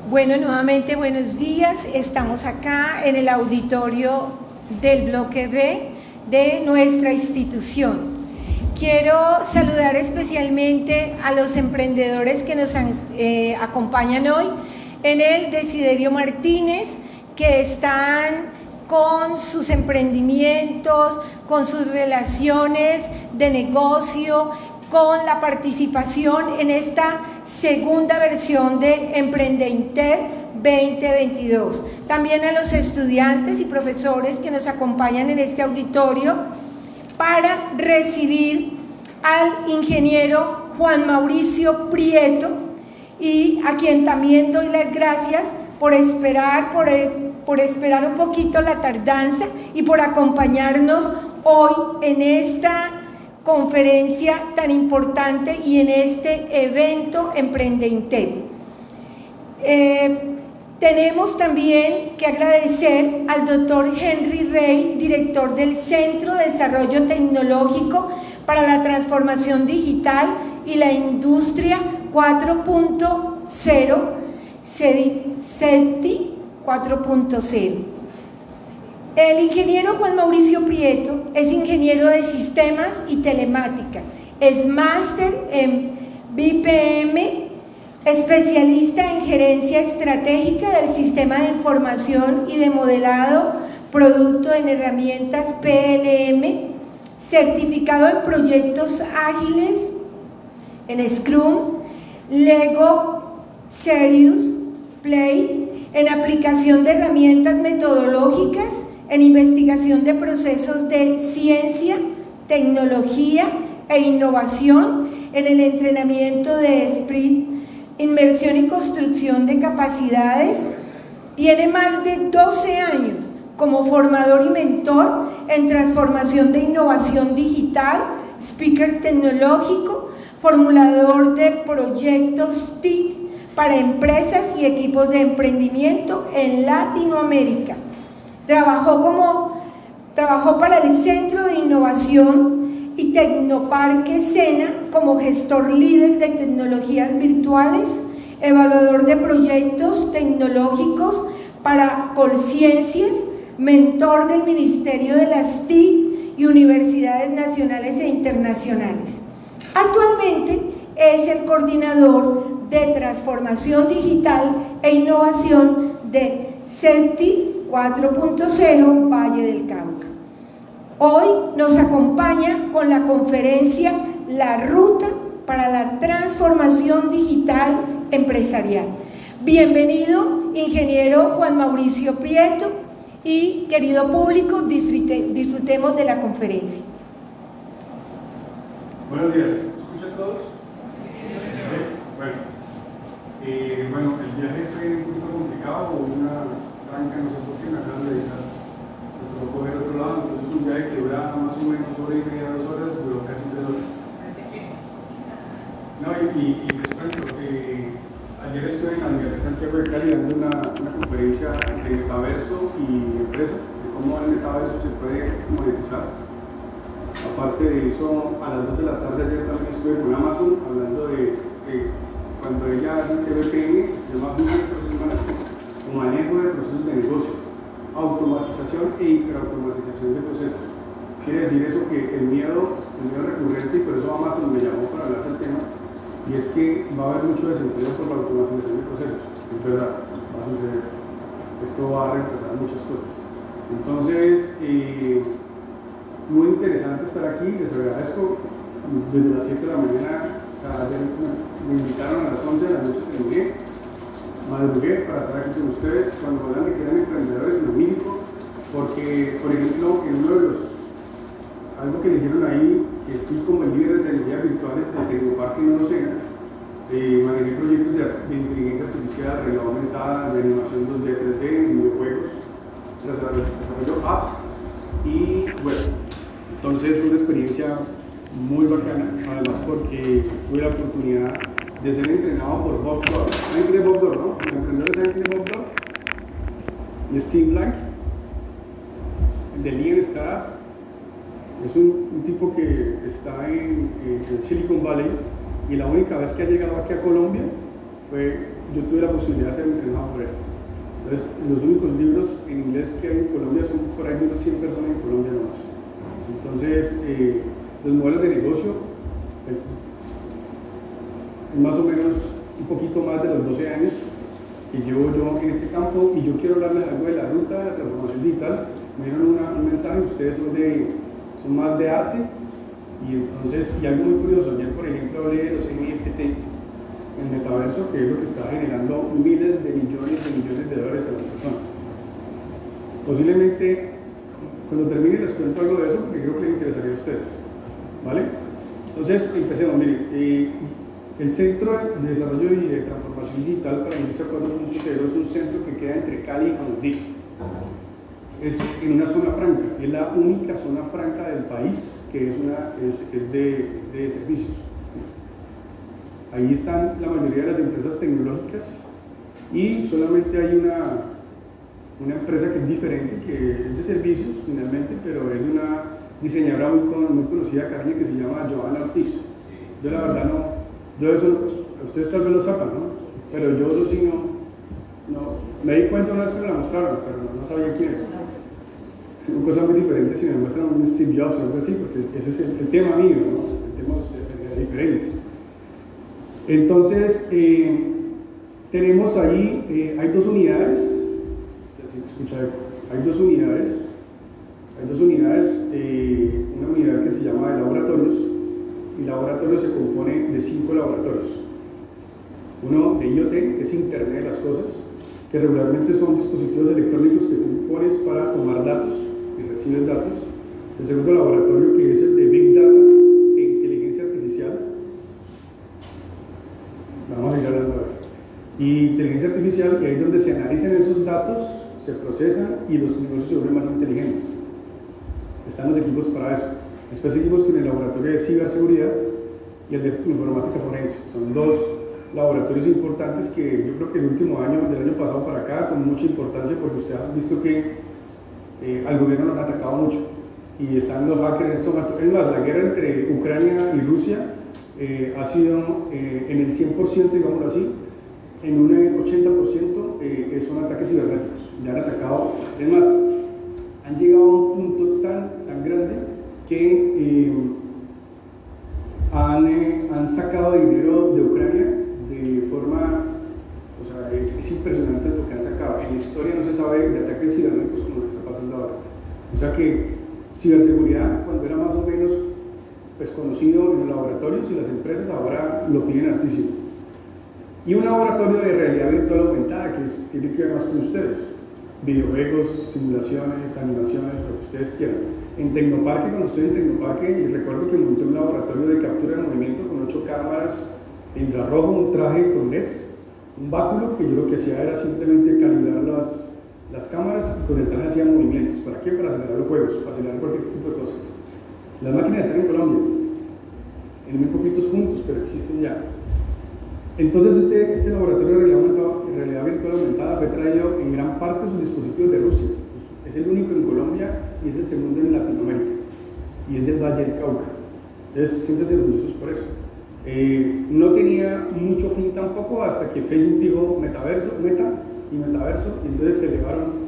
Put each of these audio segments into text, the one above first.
Bueno, nuevamente buenos días. Estamos acá en el auditorio del bloque B de nuestra institución. Quiero saludar especialmente a los emprendedores que nos acompañan hoy en el Desiderio Martínez, que están con sus emprendimientos, con sus relaciones de negocio, con la participación en esta segunda versión de Emprendeinter 2022. También a los estudiantes y profesores que nos acompañan en este auditorio para recibir al ingeniero Juan Mauricio Prieto, y a quien también doy las gracias por esperar un poquito la tardanza y por acompañarnos hoy en esta conferencia tan importante y en este evento Emprendeinter. Tenemos también que agradecer al doctor Henry Rey, director del Centro de Desarrollo Tecnológico para la Transformación Digital y la Industria 4.0, CETI 4.0. El ingeniero Juan Mauricio Prieto es ingeniero de sistemas y telemática, es máster en BPM, especialista en gerencia estratégica del sistema de información y de modelado producto en herramientas PLM, certificado en proyectos ágiles en Scrum, Lego Serious Play, en aplicación de herramientas metodológicas, en investigación de procesos de ciencia, tecnología e innovación, en el entrenamiento de sprint, inmersión y construcción de capacidades. Tiene más de 12 años como formador y mentor en transformación de innovación digital, speaker tecnológico, formulador de proyectos TIC para empresas y equipos de emprendimiento en Latinoamérica. Trabajó para el Centro de Innovación y Tecnoparque SENA como gestor líder de tecnologías virtuales, evaluador de proyectos tecnológicos para Colciencias, mentor del Ministerio de las TIC y universidades nacionales e internacionales. Actualmente es el coordinador de transformación digital e innovación de CETI 4.0 Valle del Cauca. Hoy nos acompaña con la conferencia La Ruta para la Transformación Digital Empresarial. Bienvenido, ingeniero Juan Mauricio Prieto, y querido público, disfrutemos de la conferencia. Buenos días, ¿me escuchan todos? Sí. Bueno, el viaje fue un poquito complicado, una tranca, no sé por qué, me acaban de avisar. Me tocó coger otro lado, entonces un viaje que dura más o menos hora y media, 2 horas, duró casi 3 horas. No, y les cuento, ayer estuve en la Universidad de Santiago de Cali dando una conferencia de metaverso y empresas, de cómo el metaverso se puede monetizar. Aparte de eso, a las 2 de la tarde ayer también estuve con Amazon hablando de cuando ella dice BPM, se llama Business Process Management, o manejo de procesos de negocio, automatización e hiperautomatización de procesos. Quiere decir eso que el miedo recurrente, y por eso Amazon me llamó para hablar del tema, y es que va a haber mucho desempleo por la automatización de procesos. Es verdad, va a suceder. Esto va a reemplazar muchas cosas. Entonces, muy interesante estar aquí, les agradezco. Desde las 7 de la mañana, ayer me invitaron a las 11 de la noche, madrugué para estar aquí con ustedes. Cuando hablan de que eran emprendedores, lo mínimo, porque, por ejemplo, en uno de los, algo que dijeron ahí, que fui como el líder de tecnologías virtuales de Tecnoparque y no sé, manejé proyectos de inteligencia artificial, realidad aumentada, de animación 2D, 3D, videojuegos, desarrollo apps y bueno. Entonces fue una experiencia muy bacana, además porque tuve la oportunidad de ser entrenado por Bob Dorr. ¿Saben quién es Bob Dorr, no? ¿Los emprendedores saben quién es Bob Dorr? Y Steve Blank, de Lean Startup. Es un tipo que está en Silicon Valley, y la única vez que ha llegado aquí a Colombia yo tuve la posibilidad de ser entrenado por él. Entonces, los únicos libros en inglés que hay en Colombia son por ahí unas 100 personas en Colombia nomás. Entonces, los modelos de negocio, pues, más o menos un poquito más de los 12 años que llevo yo en este campo, y yo quiero hablarles algo de la ruta de la transformación digital. Me dieron un mensaje, ustedes son más de arte, y entonces, y algo muy curioso, ayer por ejemplo hablé de los NFT, el metaverso, que es lo que está generando miles de millones de dólares a las personas. Posiblemente, cuando termine les cuento algo de eso, porque creo que les interesaría a ustedes, ¿vale? Entonces, empecemos. Miren, el Centro de Desarrollo y de Transformación Digital para la Industria 4.0 es un centro que queda entre Cali y Condí. Es en una zona franca, es la única zona franca del país que es de servicios. Ahí están la mayoría de las empresas tecnológicas, y solamente hay una empresa que es diferente, que es de servicios finalmente, pero es una diseñadora muy conocida, Cariño, que se llama Joana Ortiz. Yo la verdad ustedes tal vez lo saben, ¿no? Pero yo eso sí no, me di cuenta una vez que me la mostraron, pero no sabía quién es. Son cosas muy diferentes si me muestran un Steve Jobs o algo así, porque ese es el tema mío, ¿no? El tema de ustedes sería diferente. Entonces, tenemos ahí, hay dos unidades, una unidad que se llama de laboratorios, y laboratorio se compone de 5 laboratorios. Uno de IoT, que es Internet de las Cosas, que regularmente son dispositivos electrónicos que tú pones para tomar datos y recibes datos. El segundo laboratorio, que es el de Big Data e Inteligencia Artificial. Vamos a ir hablando de eso. Y inteligencia artificial, que ahí es donde se analizan esos datos, se procesan y los negocios se vuelven más inteligentes. Están los equipos para eso. Después seguimos con el laboratorio de ciberseguridad y el de informática forense. Son dos laboratorios importantes que yo creo que el último año, del año pasado para acá, con mucha importancia, porque ustedes han visto que al gobierno nos ha atacado mucho y están los hackers en estos momentos. Es más, la guerra entre Ucrania y Rusia ha sido en el 100%, digámoslo así, en un 80% son ataques cibernéticos. Ya han atacado, es más, han llegado a un punto tan grande que han sacado dinero de Ucrania de forma, o sea, es impresionante lo que han sacado. En la historia no se sabe de ataques cibernéticos como lo que está pasando ahora. O sea que ciberseguridad, cuando era más o menos pues, conocido en los laboratorios y las empresas, ahora lo piden altísimo. Y un laboratorio de realidad virtual aumentada, que tiene que ver más con ustedes. Videojuegos, simulaciones, animaciones, lo que ustedes quieran. En Tecnoparque, cuando estoy en Tecnoparque, y recuerdo que monté un laboratorio de captura de movimiento con 8 cámaras de infrarrojo, un traje con LEDs, un báculo, que yo lo que hacía era simplemente calibrar las cámaras, y con el traje hacía movimientos. ¿Para qué? Para acelerar los juegos, para acelerar cualquier tipo de cosa. Las máquinas están en Colombia, en muy poquitos puntos, pero existen ya. Entonces este laboratorio de realidad virtual aumentada fue traído en gran parte de sus dispositivos de Rusia. Es el único en Colombia y es el segundo en Latinoamérica, y es del Valle del Cauca. Entonces, siéntense orgullosos por eso. No tenía mucho fin tampoco hasta que Facebook dijo meta y metaverso, y entonces se elevaron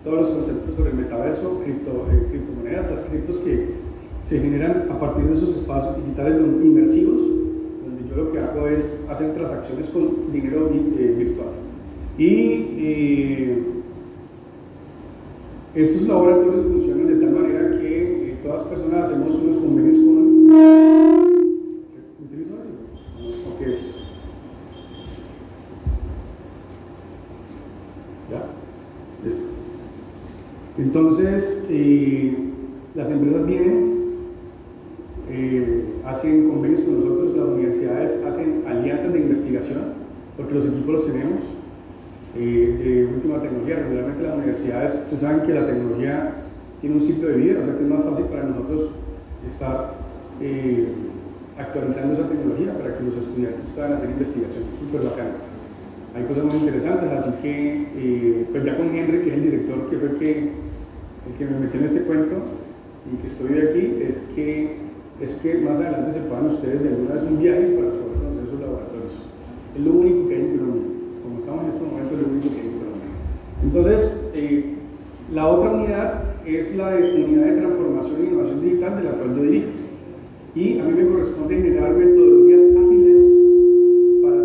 todos los conceptos sobre el metaverso, criptomonedas, las criptos que se generan a partir de esos espacios digitales inmersivos, donde yo lo que hago es hacer transacciones con dinero virtual. Y estos laboratorios funcionan de tal manera que todas las personas hacemos unos convenios con... ¿Utilizo eso? ¿O qué es? ¿Ya? Listo. Entonces, las empresas vienen, hacen convenios con nosotros, las universidades hacen alianzas de investigación, porque los equipos los tenemos. De última tecnología, regularmente las universidades, ustedes saben que la tecnología tiene un ciclo de vida, o sea que es más fácil para nosotros estar actualizando esa tecnología para que los estudiantes puedan hacer investigación, súper bacán. Hay cosas muy interesantes, así que pues ya con Henry, que es el director, que fue el que me metió en este cuento y que estoy aquí, es que más adelante se puedan ustedes de alguna vez un viaje para poder conocer esos laboratorios. Es lo único que hay en Entonces, la otra unidad es la unidad de transformación e innovación digital, de la cual yo dirijo. Y a mí me corresponde generar metodologías ágiles para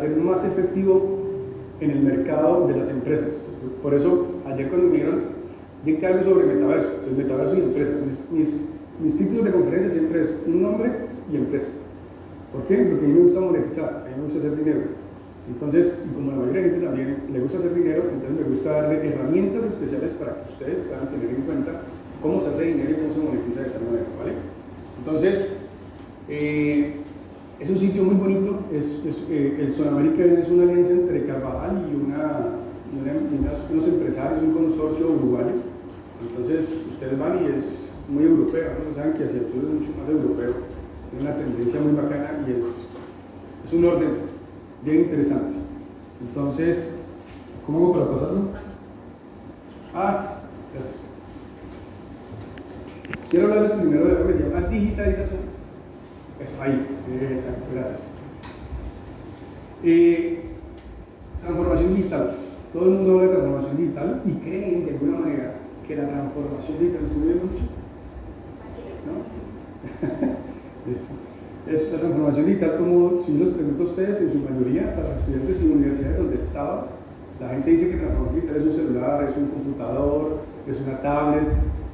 ser más efectivo en el mercado de las empresas. Por eso, ayer cuando me dijeron, dicté algo sobre metaverso, el metaverso y empresas. Mis títulos de conferencia siempre es un nombre y empresa. ¿Por qué? Porque a mí me gusta monetizar, a mí me gusta hacer dinero. Entonces, y como la mayoría de gente también le gusta hacer dinero, entonces me gusta darle herramientas especiales para que ustedes puedan tener en cuenta cómo se hace dinero y cómo se monetiza de tal manera, ¿vale? Entonces, es un sitio muy bonito. El Sonamérica es una alianza entre Carvajal y unos empresarios, un consorcio uruguayo. Entonces, ustedes van y es muy europeo, ¿no? Saben que hacia el sur es mucho más europeo, es una tendencia muy bacana y es un orden bien interesante. Entonces, ¿cómo hago para pasarlo? Gracias. Quiero hablarles primero de lo que se llama digitalización. Eso, ahí, exacto, gracias. Transformación digital. Todo el mundo habla de transformación digital y creen de alguna manera que la transformación digital, ¿se me oye mucho? ¿No? Es la transformación digital, como si yo les pregunto a ustedes, en su mayoría, hasta los estudiantes en universidades donde estaba, la gente dice que transformación digital es un celular, es un computador, es una tablet,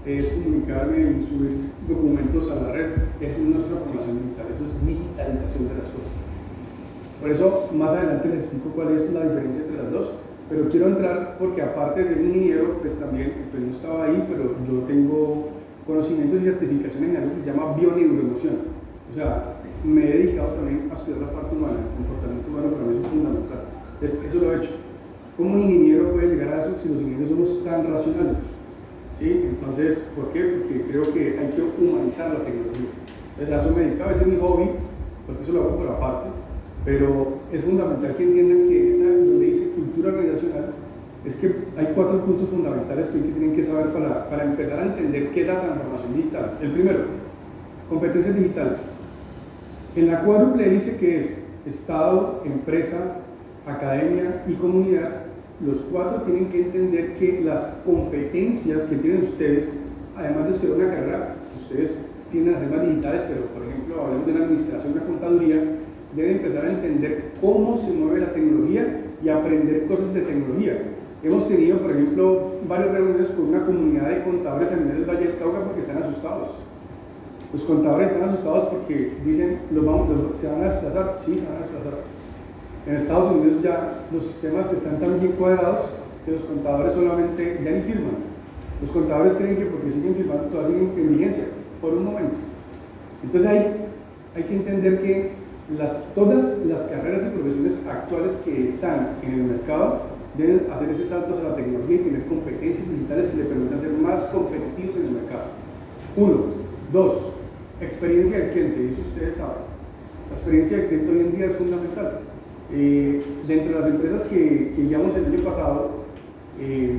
es comunicarme y subir documentos a la red. Eso no es transformación digital, eso es digitalización de las cosas. Por eso, más adelante les explico cuál es la diferencia entre las dos, pero quiero entrar porque aparte de ser ingeniero, pues también, pues no estaba ahí, pero yo tengo conocimientos y certificaciones en algo que se llama bioneuroemoción. O sea, me he dedicado también a estudiar la parte humana, el comportamiento humano para mí es fundamental. Eso lo he hecho. ¿Cómo un ingeniero puede llegar a eso si los ingenieros somos tan racionales? ¿Sí? Entonces, ¿por qué? Porque creo que hay que humanizar la tecnología. Entonces, a eso me dedico, a veces es mi hobby, porque eso lo hago por aparte, pero es fundamental que entiendan que donde dice cultura organizacional, es que hay 4 puntos fundamentales que tienen que saber para empezar a entender qué es la transformación digital. El primero, competencias digitales. En la cuádruple dice que es Estado, empresa, academia y comunidad. Los 4 tienen que entender que las competencias que tienen ustedes, además de estudiar una carrera, ustedes tienden a ser más digitales, pero por ejemplo, hablamos de una administración, una contaduría, deben empezar a entender cómo se mueve la tecnología y aprender cosas de tecnología. Hemos tenido, por ejemplo, varias reuniones con una comunidad de contadores a nivel del Valle del Cauca porque están asustados. Los contadores están asustados porque dicen, ¿se van a desplazar? Sí, se van a desplazar. En Estados Unidos ya los sistemas están tan bien cuadrados que los contadores solamente ya ni firman. Los contadores creen que porque siguen firmando todavía siguen en vigencia, por un momento. Entonces hay que entender que todas las carreras y profesiones actuales que están en el mercado deben hacer ese salto hacia la tecnología y tener competencias digitales que le permitan ser más competitivos en el mercado. 1. 2. Experiencia del cliente, eso ustedes saben. La experiencia del cliente hoy en día es fundamental. Dentro de las empresas que guiamos el año pasado,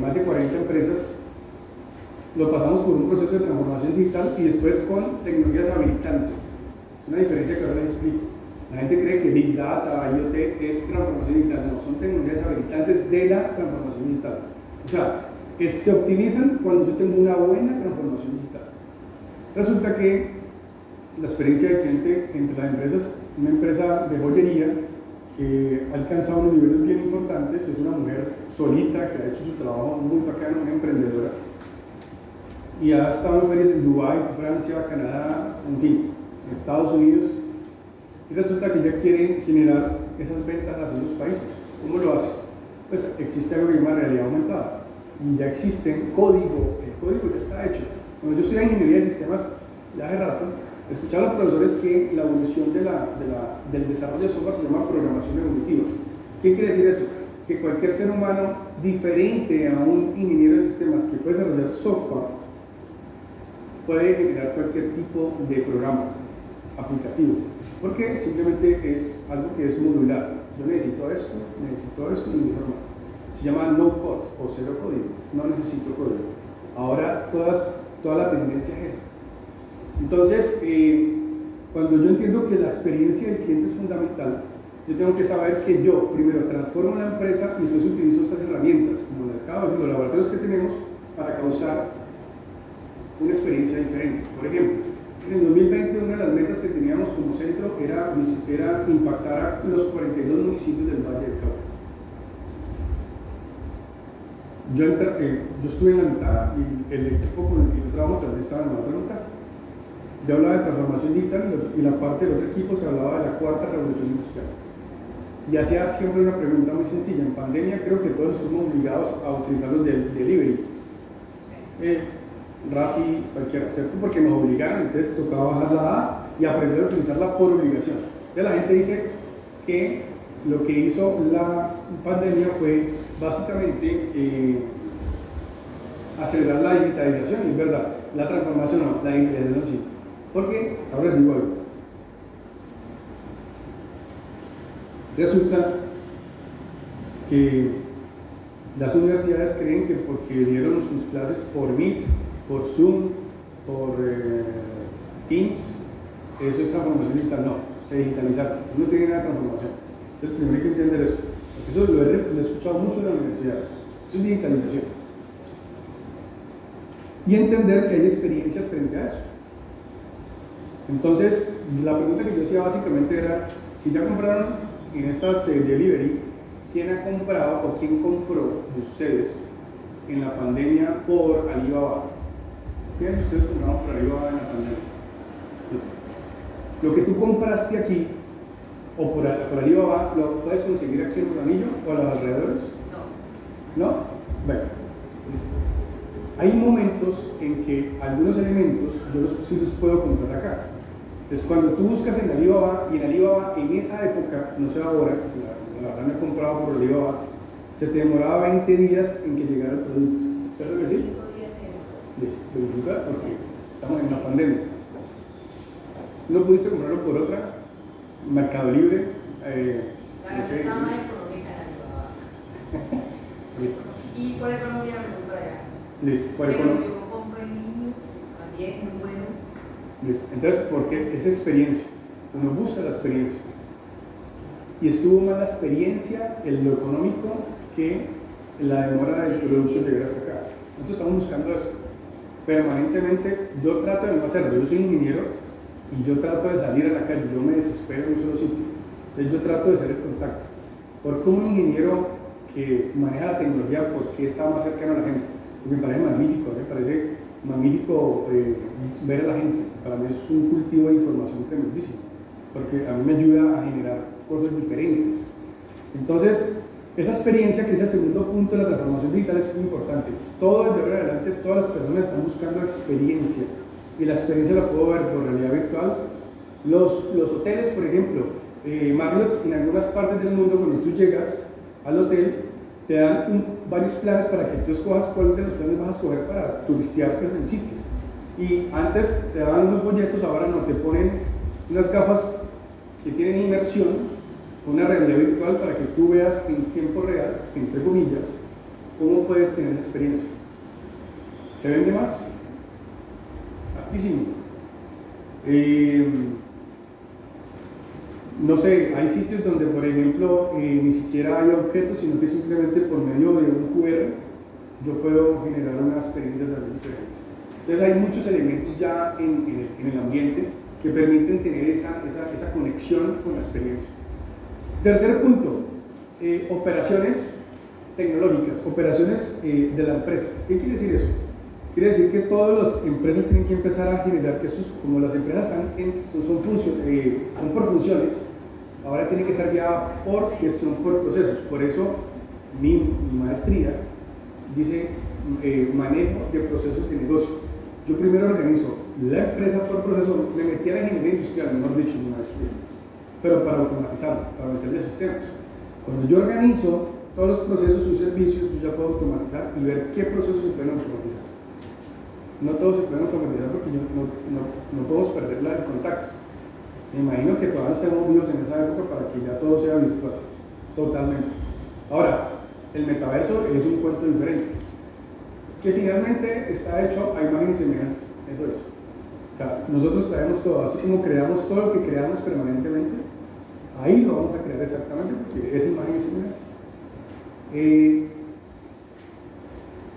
más de 40 empresas, lo pasamos por un proceso de transformación digital y después con tecnologías habilitantes. Es una diferencia que ahora les explico. La gente cree que Big Data, IoT es transformación digital. No, son tecnologías habilitantes de la transformación digital. O sea, se optimizan cuando yo tengo una buena transformación digital. Resulta que la experiencia del cliente entre las empresas, una empresa de joyería que ha alcanzado unos niveles bien importantes, es una mujer solita que ha hecho su trabajo muy bacano, una emprendedora, y ha estado en ferias en Dubái, Francia, Canadá, en fin, en Estados Unidos, y resulta que ella quiere generar esas ventas hacia esos países. ¿Cómo lo hace? Pues existe algo que se llama realidad aumentada, y ya existe código, el código ya está hecho. Cuando yo estudié ingeniería de sistemas, ya hace rato, escuchaba a los profesores que la evolución del desarrollo de software se llama programación evolutiva. ¿Qué quiere decir eso? Que cualquier ser humano diferente a un ingeniero de sistemas que puede desarrollar software puede generar cualquier tipo de programa aplicativo, porque simplemente es algo que es modular. Yo necesito esto y mi forma. Se llama no code o cero código, no necesito código. Ahora toda la tendencia es esa. Entonces, cuando yo entiendo que la experiencia del cliente es fundamental, yo tengo que saber que yo primero transformo la empresa y después utilizo estas herramientas, como las CABAs y los laboratorios que tenemos, para causar una experiencia diferente. Por ejemplo, en el 2020 una de las metas que teníamos como centro era impactar a los 42 municipios del Valle del Cauca. Yo estuve en la mitad y el equipo con el que yo trabajo también estaba en la otra mitad. Yo hablaba de transformación digital y la parte del otro equipo se hablaba de la cuarta revolución industrial. Y hacía siempre una pregunta muy sencilla. En pandemia creo que todos estamos obligados a utilizar los delivery. Rappi, cualquiera, ¿cierto? Porque nos obligaron, entonces tocaba bajar la A y aprender a utilizarla por obligación. Entonces la gente dice que lo que hizo la pandemia fue básicamente acelerar la digitalización, y es verdad, la transformación no, la digitalización sí. Porque, ahora les digo algo, resulta que las universidades creen que porque dieron sus clases por Meet, por Zoom, por Teams, eso es transformación digital. No, se digitalizaron, no tiene nada de transformación. Entonces primero hay que entender eso, porque eso lo he escuchado mucho en las universidades, eso es digitalización. Y entender que hay experiencias frente a eso. Entonces, la pregunta que yo hacía básicamente era, si ya compraron en estas delivery, ¿quién ha comprado o quién compró de ustedes en la pandemia por Alibaba? ¿Quién de ustedes compraron por Alibaba en la pandemia? Entonces, lo que tú compraste aquí o por Alibaba, ¿lo puedes conseguir aquí en Urdanillo o a los alrededores? No. ¿No? Bueno, listo. Hay momentos en que algunos elementos yo sí los puedo comprar acá. Entonces, cuando tú buscas en Alibaba, y en Alibaba en esa época, no sé ahora, la verdad me he comprado por Alibaba, se te demoraba 20 días en que llegara el producto. ¿Sabes lo que sí? 5 días en verificar, porque estamos en una pandemia. ¿No pudiste comprarlo por otra? Mercado Libre. La verdad está más económica en Alibaba. Listo. Y por economía me voy para allá. Listo, por Pero economía. yo compro en línea, también muy bueno. Listo. Entonces, porque esa experiencia, uno busca la experiencia. Y estuvo más la experiencia en lo económico que la demora del producto llegar hasta acá. Nosotros estamos buscando eso. Permanentemente, yo trato de no hacerlo. Yo soy ingeniero y yo trato de salir a la calle. Yo me desespero en un solo sitio. Entonces, yo trato de hacer el contacto. Porque un ingeniero que maneja la tecnología, ¿por qué está más cercano a la gente? Me parece magnífico, me parece magnífico ver a la gente. Para mí es un cultivo de información tremendísimo, porque a mí me ayuda a generar cosas diferentes. Entonces, esa experiencia, que es el segundo punto de la transformación digital, es muy importante. Todo desde ahora en adelante, todas las personas están buscando experiencia, y la experiencia la puedo ver por realidad virtual. Los hoteles, por ejemplo, Marriott, en algunas partes del mundo, cuando tú llegas al hotel, te dan varios planes para que tú escojas cuál de los planes vas a escoger para turistear en el sitio. Y antes te daban unos folletos, ahora no, te ponen unas gafas que tienen inmersión, una realidad virtual, para que tú veas en tiempo real, entre comillas, cómo puedes tener esa experiencia. ¿Se vende más? Altísimo. No sé, hay sitios donde, por ejemplo, ni siquiera hay objetos, sino que simplemente por medio de un QR yo puedo generar una experiencia también diferente. Entonces hay muchos elementos ya en el ambiente que permiten tener esa conexión con la experiencia. Tercer punto, operaciones tecnológicas, operaciones de la empresa. ¿Qué quiere decir eso? Quiere decir que todas las empresas tienen que empezar a generar, que como las empresas son por funciones, ahora tiene que estar guiada por gestión por procesos. Por eso mi maestría dice manejo de procesos de negocio. Yo primero organizo la empresa por proceso, me metí a la ingeniería industrial, mejor dicho, mi maestría, pero para automatizarlo, para meterle sistemas. Cuando yo organizo todos los procesos y servicios, yo ya puedo automatizar y ver qué procesos se pueden automatizar. No todos se pueden automatizar porque no podemos perder el contacto. Me imagino que todavía estamos vivos en esa época para que ya todo sea virtual, totalmente. Ahora, el metaverso es un cuento diferente, que finalmente está hecho a imagen y semejanza, eso es. O sea, nosotros traemos todo, así como creamos todo lo que creamos permanentemente, Ahí lo vamos a crear exactamente porque esa imagen es semejanza.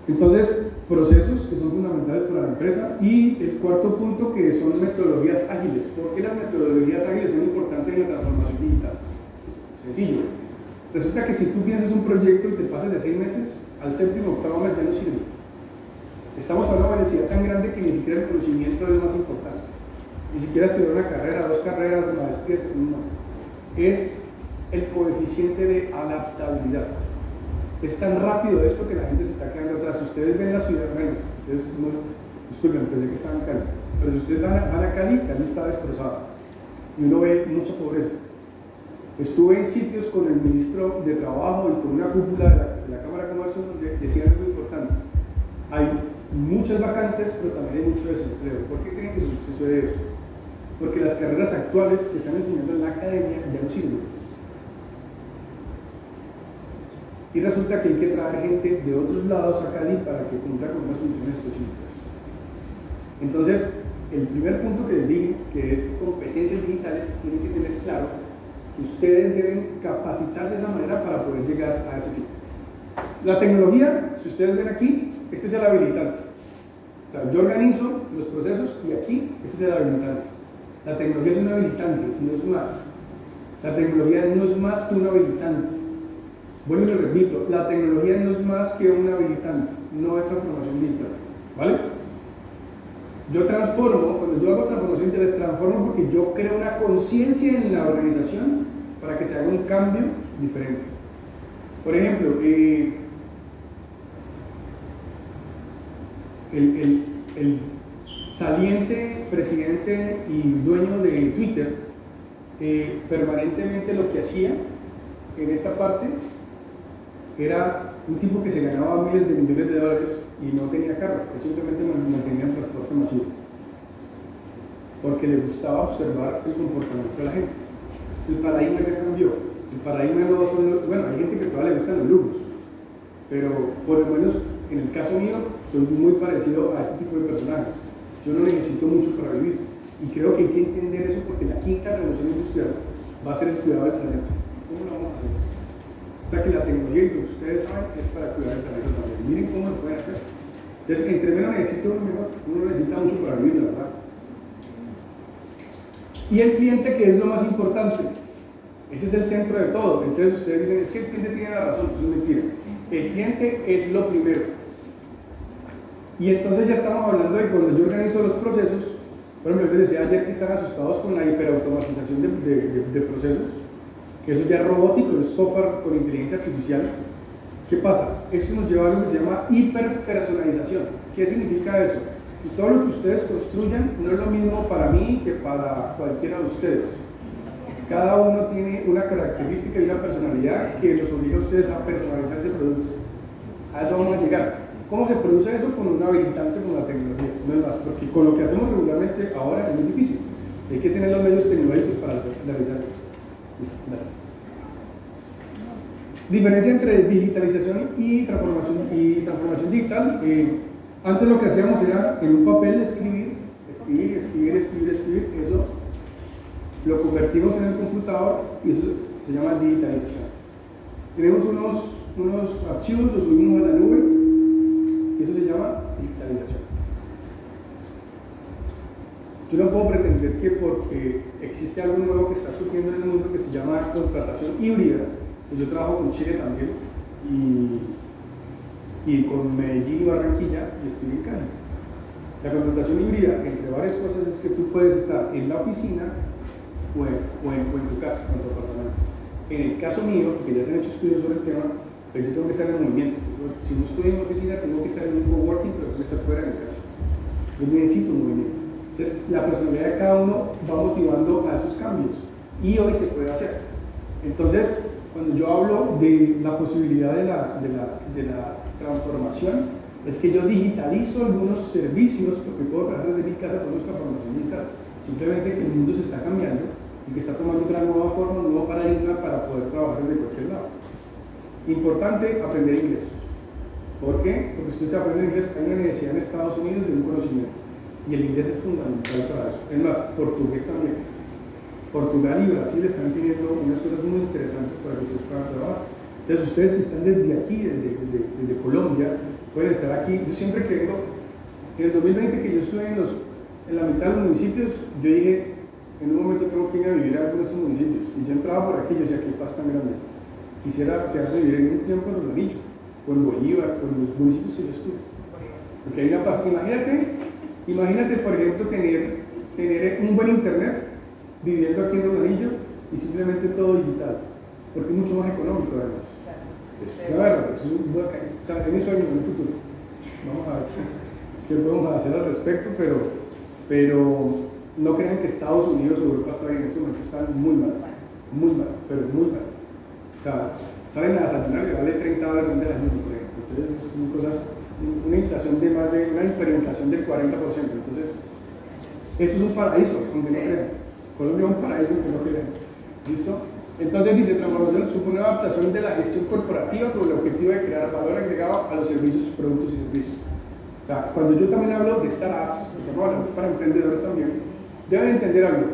Entonces, procesos que son fundamentales para la empresa. Y el cuarto punto, que son metodologías ágiles. ¿Por qué las metodologías ágiles son importantes en la transformación digital? Sencillo. Resulta que si tú piensas un proyecto y te pasas de 6 meses, al séptimo o octavo mes ya no sirve. Estamos a una velocidad tan grande que ni siquiera el conocimiento es lo más importante. Ni siquiera estudiar una carrera, 2 carreras, maestrías, no. Es el coeficiente de adaptabilidad. Es tan rápido esto que la gente se está quedando atrás. Si ustedes ven la ciudad, bueno, disculpen, pensé que estaba en Cali, pero si ustedes van a Cali, Cali está destrozada y uno ve mucha pobreza. Estuve en sitios con el ministro de Trabajo y con una cúpula de la Cámara de Comercio donde decían algo importante. Hay muchas vacantes, pero también hay mucho desempleo. ¿Por qué creen que sucede eso? Porque las carreras actuales que están enseñando en la academia ya no sirven. Y resulta que hay que traer gente de otros lados a Cali para que cumpla con unas funciones específicas. Entonces, el primer punto que les dije, que es competencias digitales, tienen que tener claro que ustedes deben capacitarse de esa manera para poder llegar a ese fin. La tecnología, si ustedes ven aquí, este es el habilitante. O sea, yo organizo los procesos y aquí, este es el habilitante. La tecnología es un habilitante, no es más. La tecnología no es más que un habilitante. Bueno, y lo repito, la tecnología no es más que un habilitante, no es transformación digital, ¿vale? Yo transformo, cuando yo hago transformación digital, transformo porque yo creo una conciencia en la organización para que se haga un cambio diferente. Por ejemplo, el saliente presidente y dueño de Twitter permanentemente lo que hacía en esta parte era un tipo que se ganaba miles de millones de dólares y no tenía carro, él simplemente mantenía el transporte masivo porque le gustaba observar el comportamiento de la gente. El paradigma ya cambió. El paradigma no son los, bueno, hay gente que todavía le gustan los lujos, pero por lo menos en el caso mío soy muy parecido a este tipo de personajes. Yo no necesito mucho para vivir y creo que hay que entender eso porque la quinta revolución industrial va a ser el cuidado del planeta. ¿Cómo lo vamos a hacer? O sea que la tecnología, y lo que ustedes saben, es para cuidar el planeta también. Miren cómo lo pueden hacer. Entonces, entre menos necesita uno mejor, uno necesita mucho para vivir, la verdad. Y el cliente, que es lo más importante, ese es el centro de todo. Entonces ustedes dicen, es que el cliente tiene la razón, eso es mentira. El cliente es lo primero. Y entonces ya estamos hablando de cuando yo organizo los procesos. Por ejemplo, les decía ayer que están asustados con la hiperautomatización de procesos, que eso ya es robótico, es software con inteligencia artificial. ¿Qué pasa? Esto nos lleva a algo que se llama hiperpersonalización. ¿Qué significa eso? Que todo lo que ustedes construyan no es lo mismo para mí que para cualquiera de ustedes. Cada uno tiene una característica y una personalidad que los obliga a ustedes a personalizar ese producto. A eso vamos a llegar. ¿Cómo se produce eso? Con un habilitante, con la tecnología, no es más, porque con lo que hacemos regularmente ahora es muy difícil. Hay que tener los medios tecnológicos para realizar eso. Diferencia entre digitalización y transformación digital. Antes lo que hacíamos era en un papel escribir. Eso lo convertimos en el computador y eso se llama digitalización. Tenemos unos archivos, los subimos a la nube y eso se llama digitalización. Yo no puedo pretender que porque existe algo nuevo que está surgiendo en el mundo que se llama contratación híbrida, que yo trabajo con Chile también y con Medellín y Barranquilla y estoy en Cali. La contratación híbrida, entre varias cosas, es que tú puedes estar en la oficina o en tu casa, en tu apartamento. En el caso mío, porque ya se han hecho estudios sobre el tema, pero yo tengo que estar en movimiento. Si no estoy en la oficina, tengo que estar en un coworking, pero tengo que estar fuera de mi casa. Yo necesito movimiento. Entonces, la personalidad de cada uno va motivando a esos cambios y hoy se puede hacer. Entonces, cuando yo hablo de la posibilidad de la transformación, es que yo digitalizo algunos servicios porque puedo trabajar desde mi casa con nuestra transformación digital. Simplemente que el mundo se está cambiando y que está tomando otra nueva forma, un nuevo paradigma para poder trabajar desde cualquier lado. Importante aprender inglés. ¿Por qué? Porque usted se aprende inglés, hay una universidad en Estados Unidos de un conocimiento y el inglés es fundamental para eso. Es más, portugués también. Portugal y Brasil están teniendo unas cosas muy interesantes para que ustedes puedan trabajar. Entonces ustedes si están desde aquí, desde Colombia, pueden estar aquí. Yo siempre que vengo, en el 2020 que yo estuve en la mitad de los municipios, yo dije, en un momento tengo que ir a vivir a algunos de estos municipios. Y yo entraba por aquí y yo decía, qué paz tan grande. Quisiera quedarse a vivir en un tiempo en Los Anillos, o en Bolívar, o en los municipios que yo estuve. Porque hay una paz. Imagínate, por ejemplo, tener un buen internet viviendo aquí en Ronadillo y simplemente todo digital, porque es mucho más económico además. La verdad, eso es un buen, o sea, es mi sueño en el futuro. Vamos a ver qué podemos hacer al respecto, pero no crean que Estados Unidos o Europa está bien, en este momento están muy mal, pero muy mal. O sea, saben, la desayunar le vale $30 de la gente, por ejemplo. Entonces, son cosas, una inflación de más de, una hiperinflación del 40%. Entonces, esto es un paraíso, aunque no crean. Colombia es un paraíso, aunque no crean. ¿Listo? Entonces dice, transformación supone una adaptación de la gestión corporativa con el objetivo de crear valor agregado a los servicios, productos y servicios. O sea, cuando yo también hablo de startups, para emprendedores también, deben entender algo.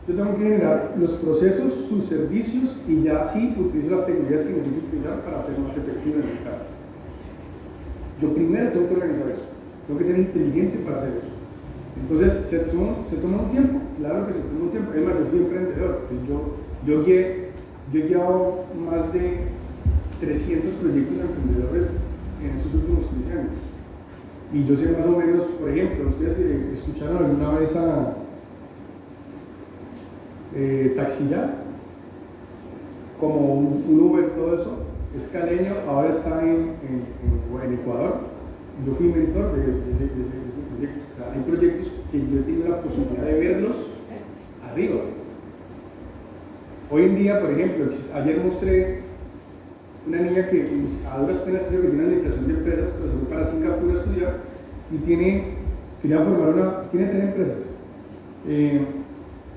Yo tengo que generar los procesos, sus servicios y ya sí utilizo las tecnologías que necesito utilizar para hacer más efectivo en el mercado. Yo primero tengo que organizar eso, tengo que ser inteligente para hacer eso. Entonces se toma un tiempo, claro que se toma un tiempo. Además, yo fui emprendedor, yo he guiado más de 300 proyectos emprendedores en estos últimos 15 años. Y yo sé más o menos, por ejemplo, ustedes escucharon alguna vez a Taxilla, como un Uber, todo eso, es caleño, ahora está en Ecuador. Yo fui mentor de ese proyecto. O sea, hay proyectos que yo he tenido la posibilidad de verlos arriba. Hoy en día, por ejemplo, ayer mostré una niña que a duras penas creo que tiene administración de empresas, pero se fue para Singapur a estudiar y tiene 3 empresas.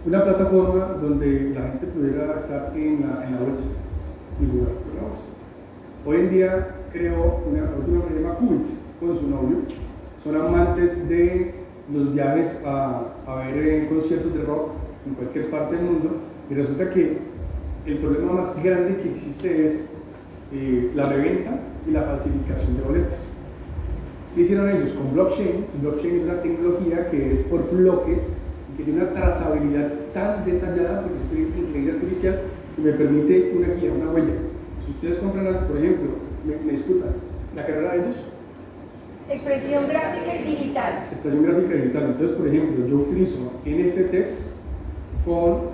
Una plataforma donde la gente pudiera estar en la bolsa y jugar con la bolsa. Hoy en día creó una empresa que se llama Qubit con su novio. Son amantes de los viajes a ver conciertos de rock en cualquier parte del mundo, y resulta que el problema más grande que existe es la reventa y la falsificación de boletas. ¿Qué hicieron ellos? Con blockchain. Blockchain es una tecnología que es por bloques y que tiene una trazabilidad tan detallada, porque estoy en inteligencia artificial, que me permite una guía, una huella. Si ustedes compran, por ejemplo, me disculpan, la carrera de ellos, expresión gráfica y digital. expresión gráfica y digital. Entonces, por ejemplo, yo utilizo NFTs con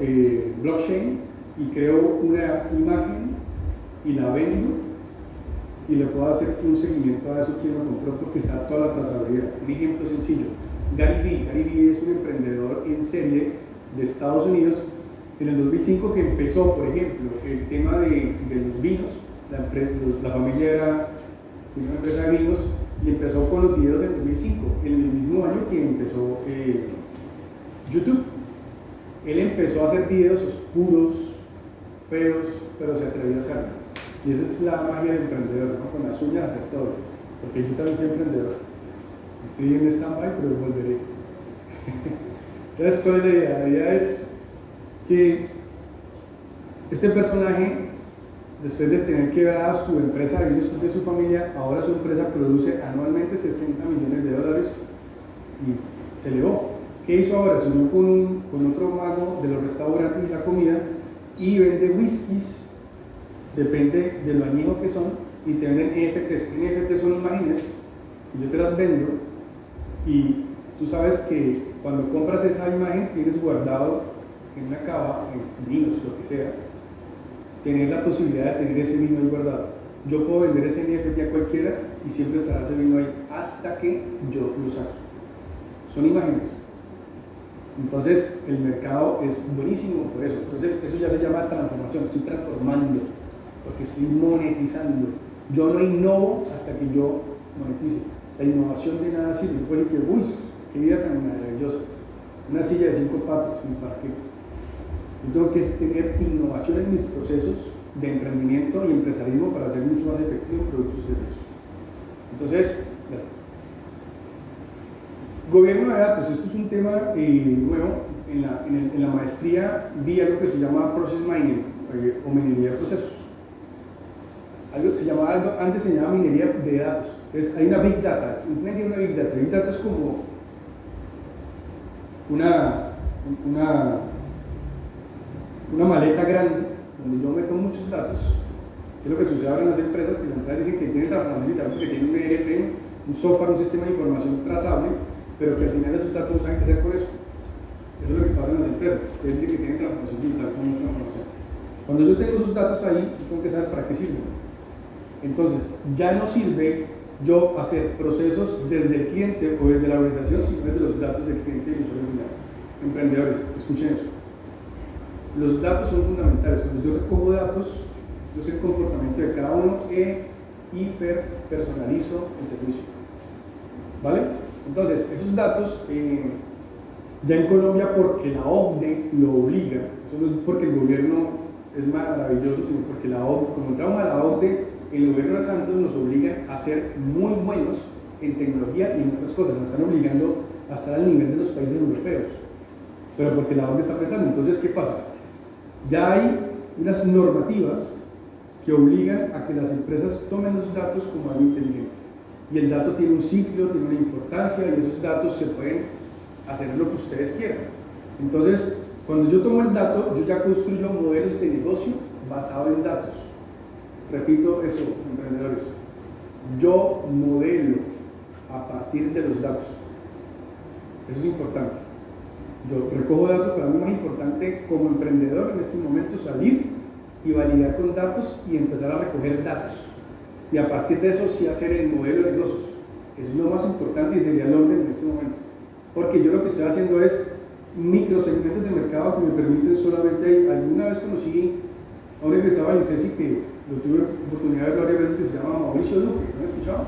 blockchain y creo una imagen y la vendo y le puedo hacer un seguimiento a eso quien lo compró porque está toda la trazabilidad. Un ejemplo sencillo, Gary Vee es un emprendedor en serie de Estados Unidos. En el 2005 que empezó, por ejemplo, el tema de los vinos, la familia era una empresa de vinos y empezó con los videos en 2005, en el mismo año que empezó YouTube. Él empezó a hacer videos oscuros, feos, pero se atrevió a hacerlo. Y esa es la magia del emprendedor, ¿no? Con las uñas hacer todo. Porque yo también soy emprendedor. Estoy en stand-by, pero volveré. Entonces, ¿cuál es la idea? La idea es que este personaje, después de tener que ver a su empresa de su familia, ahora su empresa produce anualmente $60 millones y se elevó. ¿Qué hizo ahora? Se unió con otro mago de los restaurantes y la comida y vende whiskies, depende de lo añejo que son, y te venden NFTs. NFTs son imágenes y yo te las vendo y tú sabes que cuando compras esa imagen tienes guardado en una cava, en vinos, lo que sea, tener la posibilidad de tener ese vino ahí guardado. Yo puedo vender ese NFT a cualquiera y siempre estará ese vino ahí hasta que yo lo saque. Son imágenes. Entonces el mercado es buenísimo por eso. Entonces eso ya se llama transformación. Estoy transformando porque estoy monetizando. Yo no innovo hasta que yo monetice. La innovación de nada sirve. Puede decir que, uy, qué vida tan maravillosa. Una silla de 5 patas, ¿para qué? Yo tengo que tener innovación en mis procesos de emprendimiento y empresarismo para ser mucho más efectivo en productos y servicios. Entonces, gobierno de datos, esto es un tema nuevo. en la maestría vi algo que se llama Process Mining, o minería de procesos. Antes se llamaba minería de datos. Entonces hay una Big Data, Internet tiene una Big Data. Big Data es como una maleta grande donde yo meto muchos datos. ¿Qué es lo que sucede ahora en las empresas? Que las empresas dicen que tienen transformación digital porque tienen un ERP, un software, un sistema de información trazable, pero que al final esos datos no saben qué hacer con eso. Eso es lo que pasa en las empresas. Ustedes dicen que tienen transformación digital con mucha información. Cuando yo tengo esos datos ahí, yo tengo que saber para qué sirven. Entonces, ya no sirve yo hacer procesos desde el cliente o desde la organización, sino desde los datos del cliente y usuario final. Emprendedores, escuchen eso. Los datos son fundamentales. Cuando yo recojo datos, yo sé el comportamiento de cada uno e hiper personalizo el servicio. ¿Vale? Entonces, esos datos, ya en Colombia, porque la OCDE lo obliga, eso no es porque el gobierno es maravilloso, sino porque la OCDE, como entramos a la OCDE, el gobierno de Santos nos obliga a ser muy buenos en tecnología y en otras cosas, nos están obligando a estar al nivel de los países europeos, pero porque la OCDE está apretando. Entonces, ¿qué pasa? Ya hay unas normativas que obligan a que las empresas tomen los datos como algo inteligente, y el dato tiene un ciclo, tiene una importancia, y esos datos se pueden hacer lo que ustedes quieran. Entonces, cuando yo tomo el dato, yo ya construyo modelos de negocio basados en datos. Repito eso, emprendedores. Yo modelo a partir de los datos. Eso es importante. Yo recojo datos, para mí es más importante como emprendedor en este momento salir y validar con datos y empezar a recoger datos. Y a partir de eso sí hacer el modelo de negocios. Eso es lo más importante y sería el orden en este momento. Porque yo lo que estoy haciendo es microsegmentos de mercado que me permiten solamente. Alguna vez conocí a un egresado del ICESI que lo tuve oportunidad de ver varias veces, que se llama Mauricio Duque. ¿No han escuchado?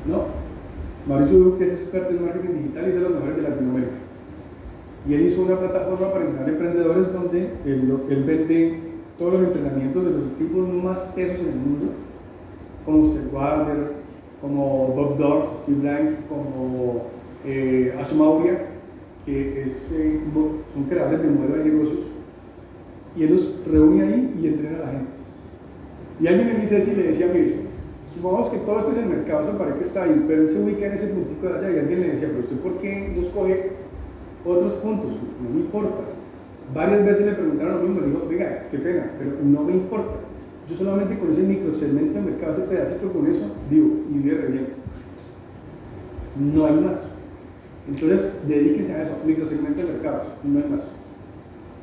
No. Mauricio Duque es experto en marketing digital y de los mejores de Latinoamérica. Y él hizo una plataforma para entrenar emprendedores donde él vende todos los entrenamientos de los tipos más tesos en el mundo, como Steve Warner, como Bob Dorf, Steve Blank, como Ash Maurya, que son creadores de modelos de negocios, y él los reúne ahí y entrena a la gente. Y alguien en ICESI le decía mismo, supongamos que todo este es el mercado, eso parece que está ahí, pero él se ubica en ese puntico de allá, y alguien le decía, pero usted ¿por qué no escoge otros puntos? No me importa. Varias veces le preguntaron lo mismo, le dijo, oiga, qué pena, pero no me importa. Yo solamente con ese microsegmento de mercado, ese pedacito con eso, vivo y vive re bien. No hay más. Entonces, dedíquense a eso, microsegmento de mercados, no hay más.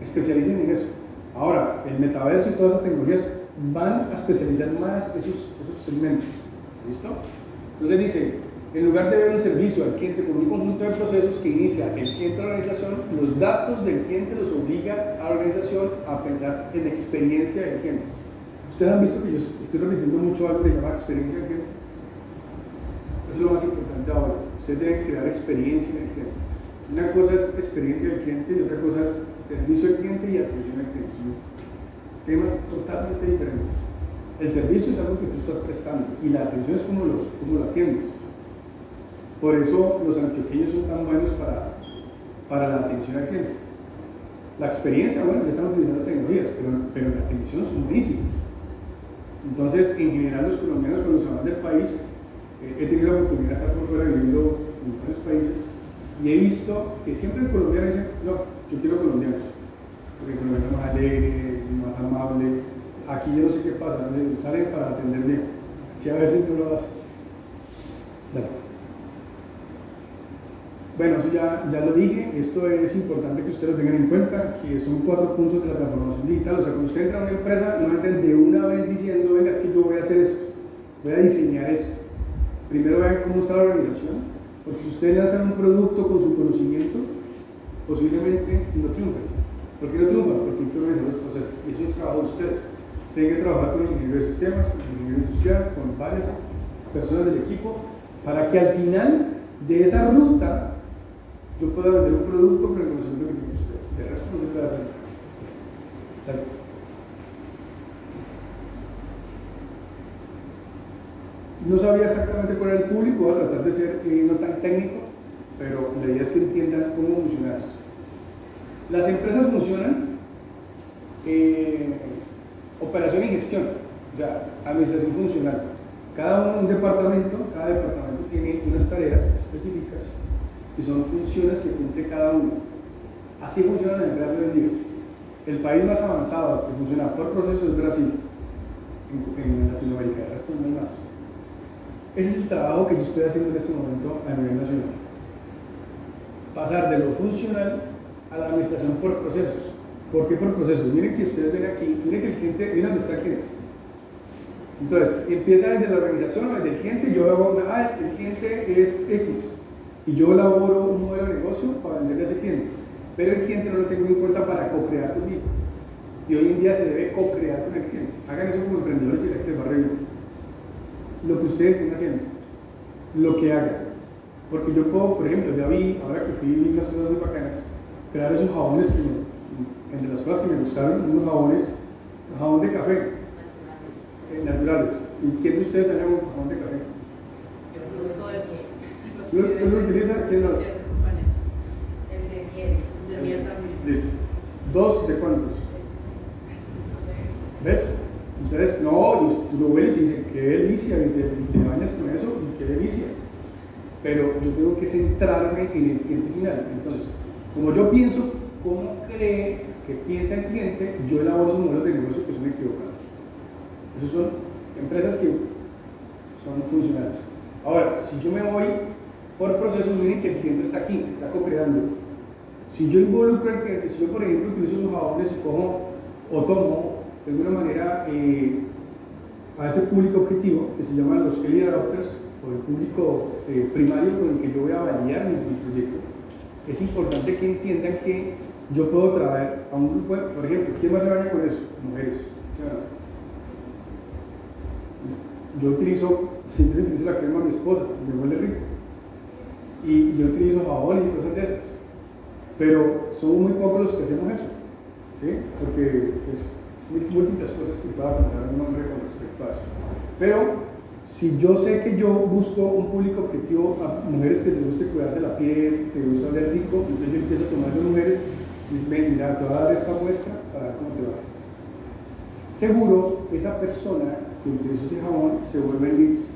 Especialicen en eso. Ahora, el metaverso y todas esas tecnologías van a especializar más esos segmentos. ¿Listo? Entonces dice, en lugar de ver un servicio al cliente con un conjunto de procesos que inicia el cliente a la organización, los datos del cliente los obliga a la organización a pensar en la experiencia del cliente. Ustedes han visto que yo estoy repitiendo mucho algo que se llama experiencia del cliente. Eso es lo más importante ahora. Ustedes deben crear experiencia en el cliente. Una cosa es experiencia del cliente y otra cosa es servicio al cliente y atención al cliente. Son temas totalmente diferentes. El servicio es algo que tú estás prestando y la atención es cómo lo atiendes. Por eso los antioqueños son tan buenos para la atención al cliente. La experiencia, bueno, ya están utilizando tecnologías, pero la atención es buenísima. Entonces, en general, los colombianos cuando se van del país, he tenido la oportunidad de estar por fuera viviendo en varios países y he visto que siempre el colombiano dice, no, yo quiero colombianos, porque el colombiano es más alegre, más amable. Aquí yo no sé qué pasa, salen para atender bien, que a veces no lo hacen. Dale. Bueno, eso ya lo dije, esto es importante que ustedes lo tengan en cuenta, que son 4 puntos de la transformación digital. O sea, cuando usted entra a una empresa, no entren de una vez diciendo, venga, es que yo voy a hacer esto, voy a diseñar esto. Primero vean cómo está la organización, porque si ustedes lanzan un producto con su conocimiento, posiblemente no triunfen. ¿Por qué no triunfan? Porque hay que organizar los procesos, y eso es trabajo de ustedes. Tienen que trabajar con el ingeniero de sistemas, con el ingeniero industrial, con varias personas del equipo, para que al final de esa ruta yo pueda vender un producto con el conocimiento que tienen ustedes. De resto no se puede hacer. No sabía exactamente cuál era el público, voy a tratar de ser no tan técnico, pero la idea es que entiendan cómo funciona esto. Las empresas funcionan operación y gestión, o sea, administración funcional. Cada departamento tiene unas tareas específicas que son funciones que cumple cada uno. Así funcionan las empresas hoy en día. El país más avanzado que funciona por proceso es Brasil, en Latinoamérica, el resto no hay más. Ese es el trabajo que yo estoy haciendo en este momento a nivel nacional. Pasar de lo funcional a la administración por procesos. ¿Por qué por procesos? Miren que ustedes ven aquí, miren que el cliente, miren dónde está el cliente. Entonces, empieza desde la organización o desde el cliente, yo hago, el cliente es X, y yo elaboro un modelo de negocio para venderle a ese cliente, pero el cliente no lo tengo en cuenta para co-crear conmigo. Y hoy en día se debe co-crear con el cliente. Hagan eso como emprendedores y la gente va a reír. Lo que ustedes estén haciendo, lo que hagan. Porque yo puedo, por ejemplo, ya vi, ahora que fui, vi unas cosas muy bacanas, crear esos jabones que entre las cosas que me gustaron, unos jabones, jabón de café, naturales. ¿Y quién de ustedes hace un jabón de café? Yo uso esos. ¿Tú lo utilizas? ¿Quién los? El de miel. El de miel también. Listo. ¿Dos de cuántos? ¿Ves? Entonces, no, tú lo ves y dices, qué delicia, y te bañas con eso, y qué delicia. Pero yo tengo que centrarme en el cliente final. Entonces, como yo pienso cómo cree que piensa el cliente, yo elaboro esos modelos de negocio que son equivocados. Esas son empresas que son funcionales. Ahora, si yo me voy por procesos, miren que el cliente está aquí, está co-creando. Si yo involucro al cliente, si yo por ejemplo utilizo esos jabones y cojo o tomo de alguna manera a ese público objetivo que se llaman los early adopters o el público primario con el que yo voy a validar mi proyecto, es importante que entiendan que yo puedo traer a un grupo, por ejemplo, ¿quién más se baña con eso? Mujeres. Yo siempre utilizo la crema de mi esposa, me huele rico. Y yo utilizo jabón y cosas de esas. Pero somos muy pocos los que hacemos eso, ¿sí? Porque es múltiples cosas que pueda pensar un hombre con respecto a eso. Pero si yo sé que yo busco un público objetivo a mujeres que les guste cuidarse la piel, que les gusta oler rico, entonces yo empiezo a tomar esas mujeres y les ven, mira, te voy a dar esta muestra para ver cómo te va. Seguro, esa persona que utilizó ese jabón se vuelven leads.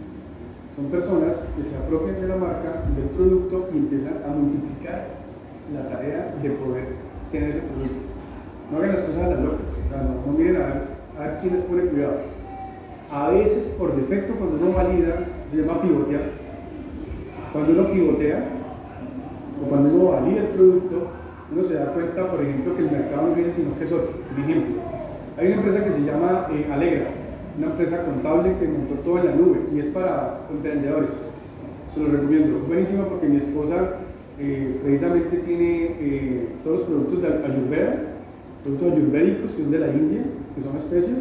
Son personas que se apropian de la marca, del producto y empiezan a multiplicar la tarea de poder tener ese producto. No hagan las cosas a las locas, no miren a ver quién les pone cuidado. A veces, por defecto, cuando uno valida, se llama pivotear. Cuando uno pivotea, o cuando uno valida el producto, uno se da cuenta, por ejemplo, que el mercado no es ese, sino que es otro. Por ejemplo, hay una empresa que se llama Alegra, una empresa contable que montó todo en la nube y es para emprendedores. Se lo recomiendo. Es buenísimo porque mi esposa precisamente tiene todos los productos de Ayurveda, productos ayurvédicos que son de la India, que son especias,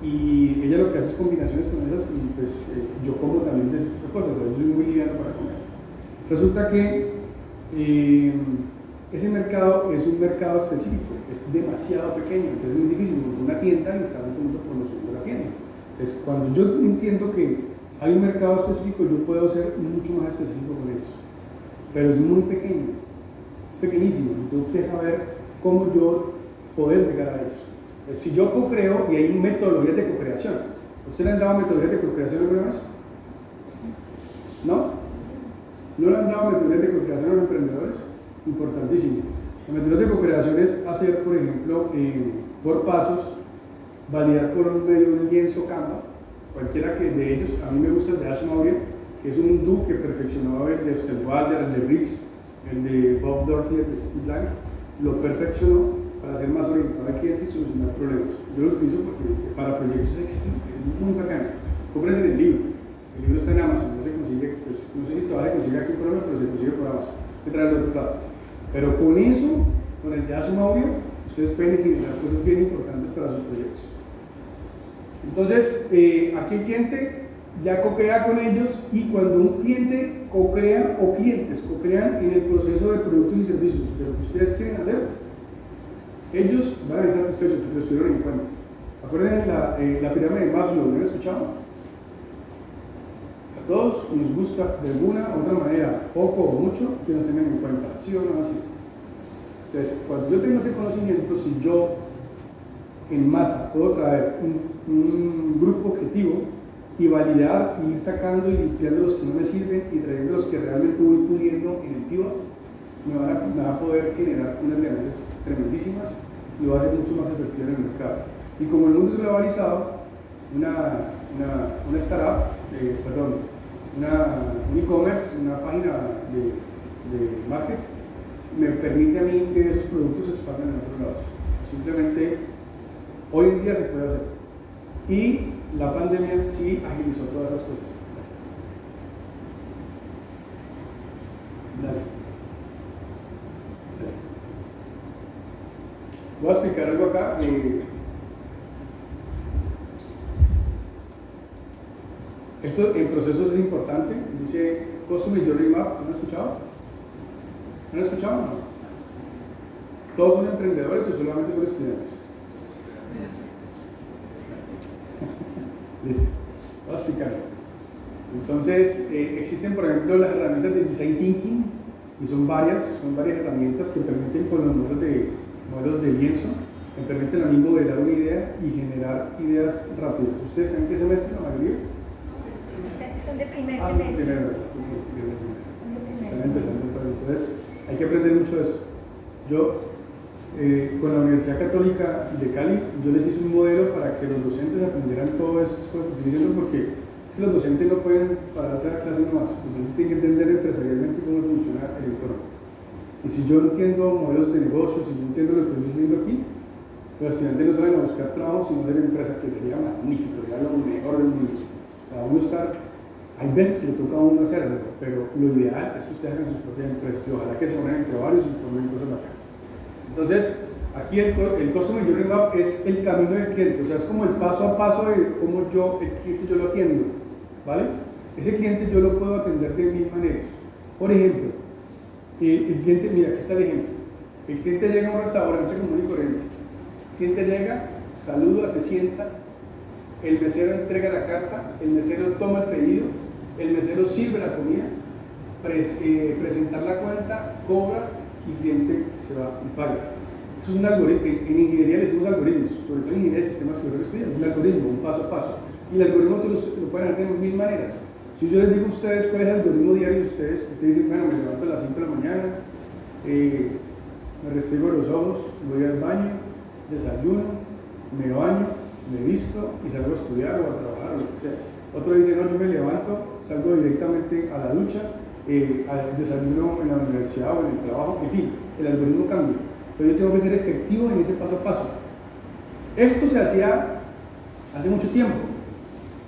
y ella lo que hace es combinaciones con esas y pues yo como también de ese tipo de cosas, yo soy muy liviano para comer. Resulta que ese mercado es un mercado específico, es demasiado pequeño, entonces es muy difícil montar una tienda y estar en este mundo promocionando la tienda. Entonces, cuando yo entiendo que hay un mercado específico, yo puedo ser mucho más específico con ellos, pero es muy pequeño, es pequeñísimo, y tengo que saber cómo yo poder llegar a ellos. Pues si yo co-creo, y hay metodologías de co-creación, ¿usted le han dado metodologías de co-creación alguna vez? ¿No? ¿No le han dado metodologías de co-creación a los emprendedores? Importantísimo. La metodología de co-creación es hacer, por ejemplo, por pasos, validar por un medio de un lienzo Canva, cualquiera que de ellos. A mí me gusta el de Ash Maurya, que es un hindú que perfeccionó el de Osterwalder, el de Riggs, el de Bob Dorfman, el de Steve Blank, lo perfeccionó para ser más orientado al cliente y solucionar problemas. Yo lo utilizo porque para proyectos es muy bacano. Cómprense el libro. El libro está en Amazon, no se consigue, pues, no sé si todavía se consigue aquí en Colombia, pero se consigue por Amazon. Hay que traerlo de otro lado. Pero con eso, con el de Ash Maurya, ustedes pueden generar cosas bien importantes para sus proyectos. Entonces, aquí el cliente ya co-crea con ellos, y cuando un cliente co-crea o clientes co-crean en el proceso de productos y servicios de lo que ustedes quieren hacer, ellos van a estar satisfechos porque lo estuvieron en cuenta. Acuérdense la pirámide de Maslow, ¿lo han escuchado? A todos nos gusta de alguna u otra manera, poco o mucho, que nos tengan en cuenta, ¿sí o no así? Entonces, cuando yo tengo ese conocimiento, si yo en masa puedo traer un grupo objetivo y validar y ir sacando y limpiando los que no me sirven y trayendo los que realmente voy puliendo en el pivot, me van a poder generar unas ganancias tremendísimas y va a ser mucho más efectivo en el mercado. Y como el mundo es globalizado, una startup, un e-commerce, una página de market, me permite a mí que esos productos se expandan en otros lados. Simplemente, hoy en día se puede hacer. Y la pandemia sí agilizó todas esas cosas. Dale. Voy a explicar algo acá. Esto en procesos es importante. Dice Customer Journey Map. ¿No han escuchado? ¿No han escuchado? No. ¿Todos son emprendedores o solamente son estudiantes? Listo. Voy a explicarlo. Entonces, existen, por ejemplo, las herramientas de Design Thinking, y son varias herramientas que permiten con los modelos de lienzo, me permiten a mí modelar una idea y generar ideas rápidas. ¿Ustedes están en qué semestre, la mayoría? Son de primer Están semestre. Están empezando. Entonces, hay que aprender mucho de eso. Yo, con la Universidad Católica de Cali, yo les hice un modelo para que los docentes aprendieran todo esto, porque si los docentes no pueden pararse a la clase nomás, los docentes tienen que entender empresarialmente cómo funciona el entorno. Y si yo no entiendo modelos de negocios, si yo entiendo lo que estoy diciendo aquí, los estudiantes no salen a buscar trabajo, sino hacer empresa, que sería magnífico, sería lo mejor del mundo. O sea, hay veces que le toca a uno hacerlo, pero lo ideal es que ustedes hagan sus propias empresas y ojalá que se unan entre varios y formen cosas bacanas. Entonces, aquí el Customer Journey Map es el camino del cliente, o sea, es como el paso a paso de cómo el cliente yo lo atiendo, ¿vale? Ese cliente yo lo puedo atender de mil maneras. Por ejemplo, el cliente, mira, aquí está el ejemplo. El cliente llega a un restaurante común y corriente. El cliente llega, saluda, se sienta, el mesero entrega la carta, el mesero toma el pedido, el mesero sirve la comida, presentar la cuenta, cobra y el cliente se va y paga. Eso es un algoritmo. En ingeniería le decimos algoritmos, sobre todo en ingeniería de sistemas que yo estudio, es un algoritmo, un paso a paso. Y el algoritmo lo pueden hacer de mil maneras. Si yo les digo a ustedes cuál es el algoritmo diario de ustedes dicen, bueno, me levanto a las 5 de la mañana, me restriego los ojos, voy al baño, desayuno, me baño, me visto y salgo a estudiar o a trabajar o lo que sea. Otro dice, no, yo me levanto, salgo directamente a la ducha, al desayuno en la universidad o en el trabajo, en fin, el algoritmo cambia. Pero yo tengo que ser efectivo en ese paso a paso. Esto se hacía hace mucho tiempo,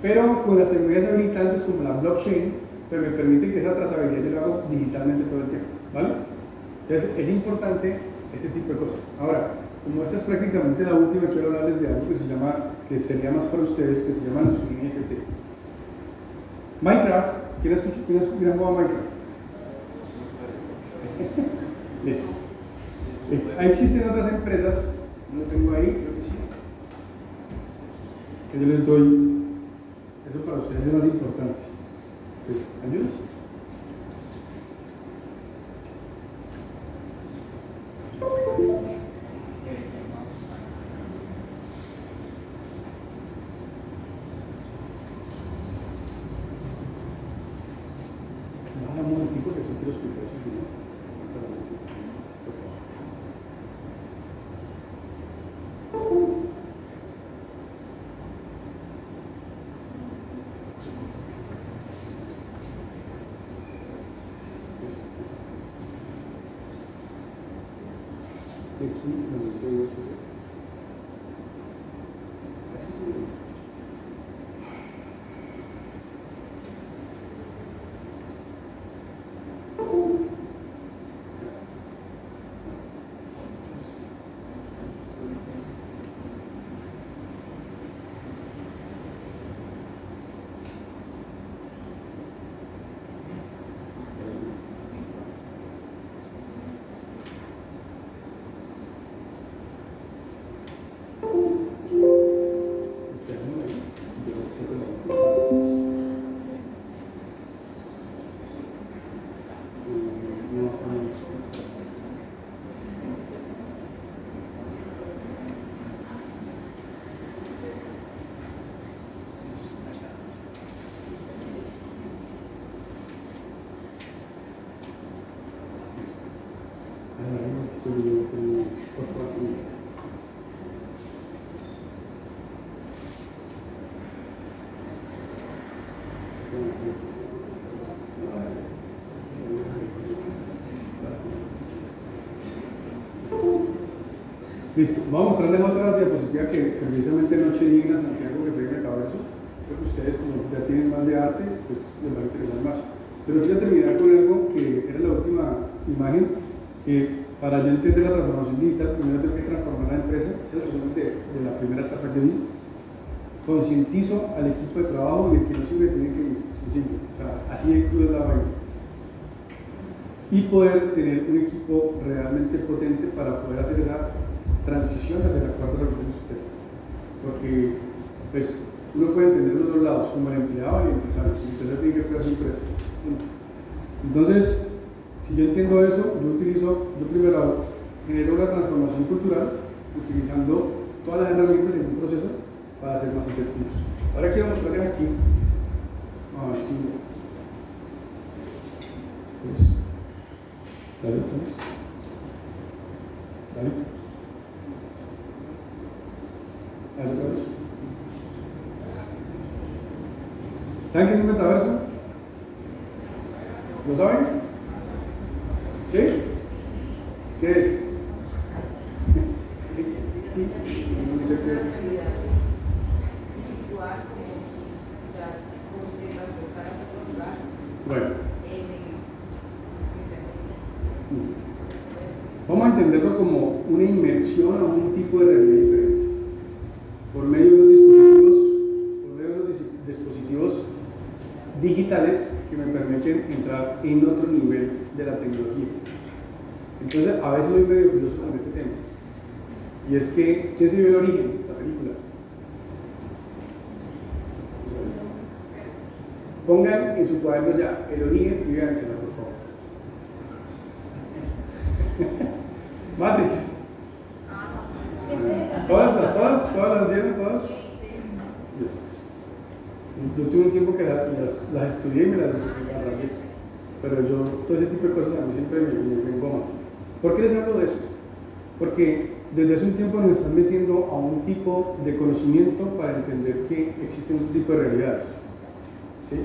pero con las tecnologías habilitantes como la blockchain, pues me permite que esa trazabilidad yo lo hago digitalmente todo el tiempo, ¿vale? Entonces es importante este tipo de cosas. Ahora, como esta es prácticamente la última, quiero hablarles de algo que sería más para ustedes, que se llama los NFT. Minecraft, ¿quién ha jugado a Minecraft? Listo. Ahí existen otras empresas, no lo tengo ahí, creo que sí, que yo les doy, eso para ustedes es más importante. ¿Ayudas? Un momentico que eso quiero explicar eso. Aquí, donde se ve eso. Así se ve. Listo, vamos a mostrarles otra diapositiva que precisamente Noche Digna Santiago que fue en el cabezo. Creo que ustedes, como ya tienen más de arte, pues les va a interesar más. Pero quiero terminar con algo que era la última imagen, que para yo entender la transformación digital, primero tengo que transformar la empresa. Esa es la razón de la primera etapa que di. Concientizo al equipo de trabajo y el que no sirve tiene que ir, sencillo. O sea, así de crudo es la vaina. Y poder tener un equipo realmente potente para poder hacer esa transición hacia la cuarta revolución industrial. Porque pues, uno puede entender los dos lados, como el empleado y el empresario. El empresario tiene que crear su empresa. Entonces, si yo entiendo eso, yo primero genero una transformación cultural utilizando todas las herramientas en un proceso para ser más efectivos. Ahora quiero mostrarles aquí, a ver si pues, dale. ¿Saben qué es un metaverso? ¿Lo saben? ¿Sí? ¿Qué es? Sí. No sé qué es. Bueno. Vamos a entenderlo como una inmersión a un tipo de realidad diferente. Por medio de los dispositivos digitales que me permiten entrar en otro nivel de la tecnología. Entonces, a veces soy medio filósofo en este tema. Y es que, ¿quién se vio el origen? La película. Pongan en su cuaderno ya el origen y véansela, por favor. Matrix. ¿Todas las vieron? ¿Todas? Yes. Yo tuve un tiempo que las estudié y me las arranqué. Pero yo, todo ese tipo de cosas a mí siempre me engoma. ¿Por qué les hablo de esto? Porque desde hace un tiempo nos están metiendo a un tipo de conocimiento para entender que existen otro tipo de realidades. ¿Sí?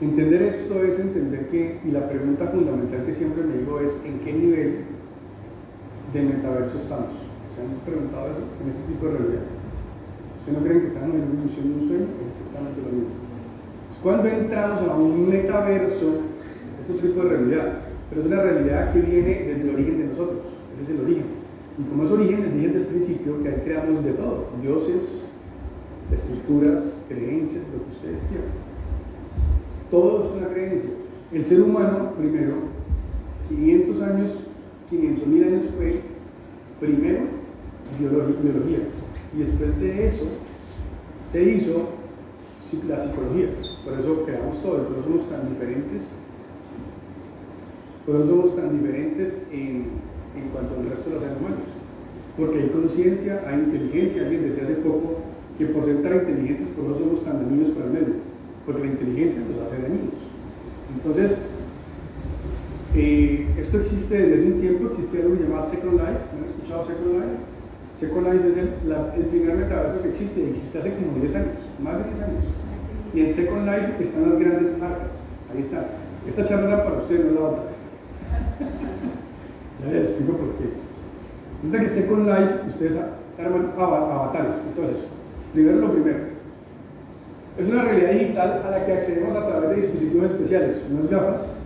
Entender esto es entender que, y la pregunta fundamental que siempre me digo es, ¿en qué nivel de metaverso estamos? ¿Se han preguntado eso? En este tipo de realidad. ¿Ustedes no creen que estamos en una ilusión de un sueño? Es exactamente lo mismo. Cuando entramos a un metaverso, es otro tipo de realidad, pero es una realidad que viene desde el origen de nosotros. Ese es el origen. Y como es origen, les dije desde el principio que ahí creamos de todo: dioses, estructuras, creencias, lo que ustedes quieran. Todo es una creencia. El ser humano, primero, 500.000 años fue, primero, biología. Y después de eso, se hizo la psicología. Por eso creamos todo, por eso somos tan diferentes. Por eso somos tan diferentes en cuanto al resto de los animales. Porque hay conciencia, hay inteligencia. Alguien decía hace poco que por ser tan inteligentes, por eso somos tan dañinos para el medio. Porque la inteligencia nos hace dañinos. Entonces, esto existe desde hace un tiempo. Existe algo llamado Second Life. ¿No han escuchado Second Life? Second Life es el primer metaverso que existe, y existe hace como 10 años, más de 10 años. Y en Second Life están las grandes marcas. Ahí está. Esta charla era para ustedes, no la otra. Ya les explico por qué. Resulta que Second Life, ustedes arman avatares. Entonces, lo primero. Es una realidad digital a la que accedemos a través de dispositivos especiales, unas gafas.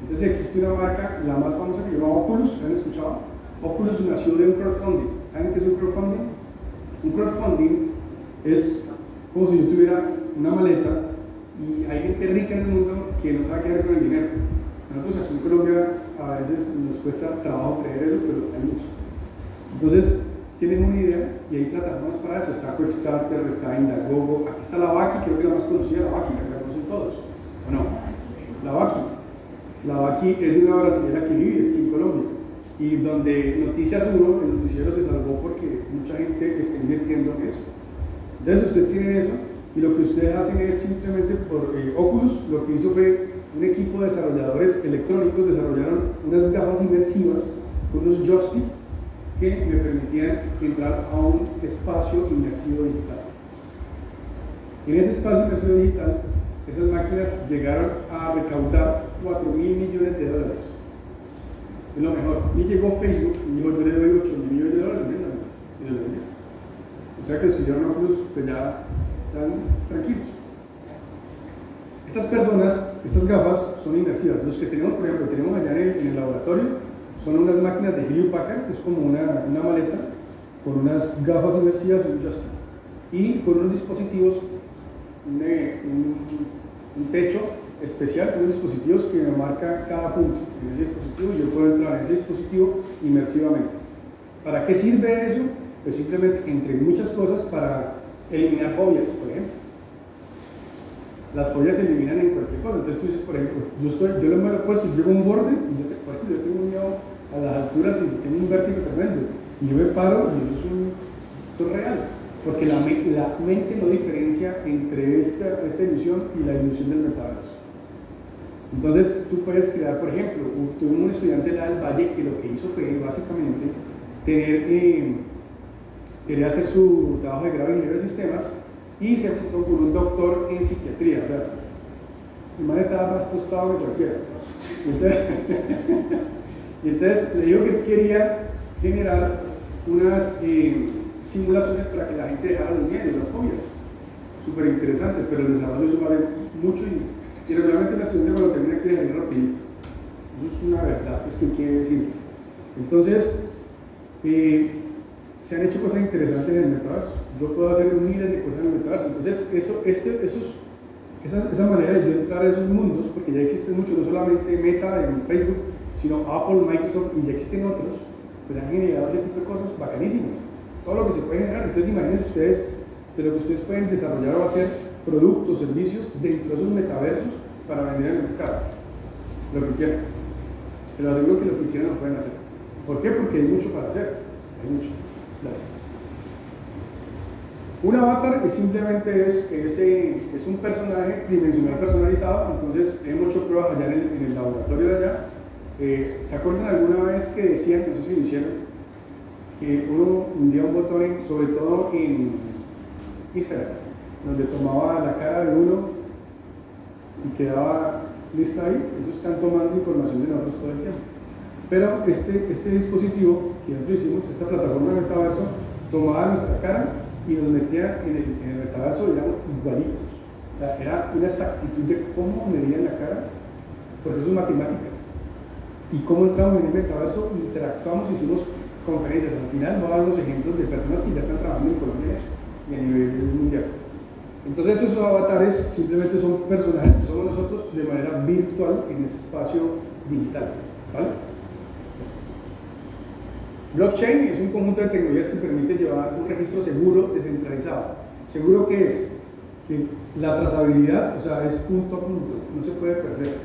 Entonces existe una marca, la más famosa, que se llama Oculus. ¿Han escuchado? Oculus nació de un crowdfunding. ¿Saben qué es un crowdfunding? Un crowdfunding es como si yo tuviera una maleta y hay gente rica en el mundo que no sabe qué hacer con el dinero. Nosotros aquí en Colombia a veces nos cuesta trabajo creer eso, pero hay mucho. Entonces, tienes una idea y hay plataformas para eso. Está Quickstarter, está Indiegogo, aquí está la Vaki, creo que la más conocida, la Vaki, la conocen todos. ¿O no? La Vaki. La Vaki es de una brasileña que vive aquí en Colombia. Y donde Noticias 1, el noticiero se salvó porque mucha gente está invirtiendo en eso. Entonces ustedes tienen eso, y lo que ustedes hacen es simplemente por Oculus, lo que hizo fue un equipo de desarrolladores electrónicos desarrollaron unas gafas inmersivas, unos joystick que me permitían entrar a un espacio inmersivo digital. En ese espacio inmersivo digital, esas máquinas llegaron a recaudar $4.000 millones. Es lo mejor. Y llegó Facebook y dijo: yo le doy $8.000 millones, y le doy. O sea que si yo no cruz, pues ya están tranquilos. Estas personas, estas gafas son inmersivas. Los que tenemos, por ejemplo, tenemos allá en el laboratorio, son unas máquinas de Hewlett Packard, que es como una maleta con unas gafas inmersivas y un joystick, y con unos dispositivos, un techo especial con unos dispositivos que me marca cada punto en ese dispositivo, y yo puedo entrar en ese dispositivo inmersivamente. ¿Para qué sirve eso? Pues simplemente, entre muchas cosas, para eliminar fobias, por ejemplo. Las fobias se eliminan en cualquier cosa. Entonces tú dices, por ejemplo, yo me lo he puesto, llego a un borde y por ejemplo, yo tengo miedo a las alturas y tengo un vértigo tremendo, y yo me paro y eso es real, porque la mente no diferencia entre esta ilusión y la ilusión del metaverso. Entonces tú puedes crear, por ejemplo, tuve un estudiante del Valle que lo que hizo fue básicamente quería hacer su trabajo de grado de ingeniero de sistemas, y se juntó con un doctor en psiquiatría. O sea, el man estaba más tostado que cualquiera. Y entonces le digo que quería generar unas simulaciones para que la gente dejara los miedos, las fobias. Súper interesante, pero el desarrollo eso vale mucho, y regularmente la estudiante cuando termina quiere salir rapidito. Eso es una verdad, pues, ¿qué quiere decir? Entonces, se han hecho cosas interesantes en el metaverso. Yo puedo hacer miles de cosas en el metaverso. Entonces, esa manera de yo entrar a esos mundos, porque ya existen muchos, no solamente Meta en Facebook, sino Apple, Microsoft, y ya existen otros, pues han generado ese tipo de cosas bacanísimas. Todo lo que se puede generar. Entonces, imagínense ustedes de lo que ustedes pueden desarrollar o hacer productos, servicios dentro de esos metaversos para vender en el mercado. Lo que quieran. Se lo aseguro que lo que quieran lo pueden hacer. ¿Por qué? Porque hay mucho para hacer. Hay mucho. Dale. Un avatar simplemente es un personaje tridimensional personalizado. Entonces hemos hecho pruebas allá en el laboratorio de allá. ¿Se acuerdan alguna vez que decían, no sé si lo hicieron, que uno hundía un botón, sobre todo en Instagram, donde tomaba la cara de uno y quedaba lista ahí? Eso están tomando información de nosotros todo el tiempo. Pero este dispositivo que nosotros hicimos, esta plataforma de metaverso, tomaba nuestra cara y nos metía en el metaverso, digamos, igualitos. O sea, era una exactitud de cómo medían la cara, porque eso es matemática. Y cómo entramos en el metaverso, interactuamos, hicimos conferencias. Al final voy a dar unos ejemplos de personas que ya están trabajando en Colombia y a nivel mundial. Entonces esos avatares simplemente son personajes que somos nosotros de manera virtual en ese espacio digital. ¿Vale? Blockchain es un conjunto de tecnologías que permite llevar un registro seguro, descentralizado. ¿Seguro qué es? Que la trazabilidad, o sea, es punto a punto, no se puede perder.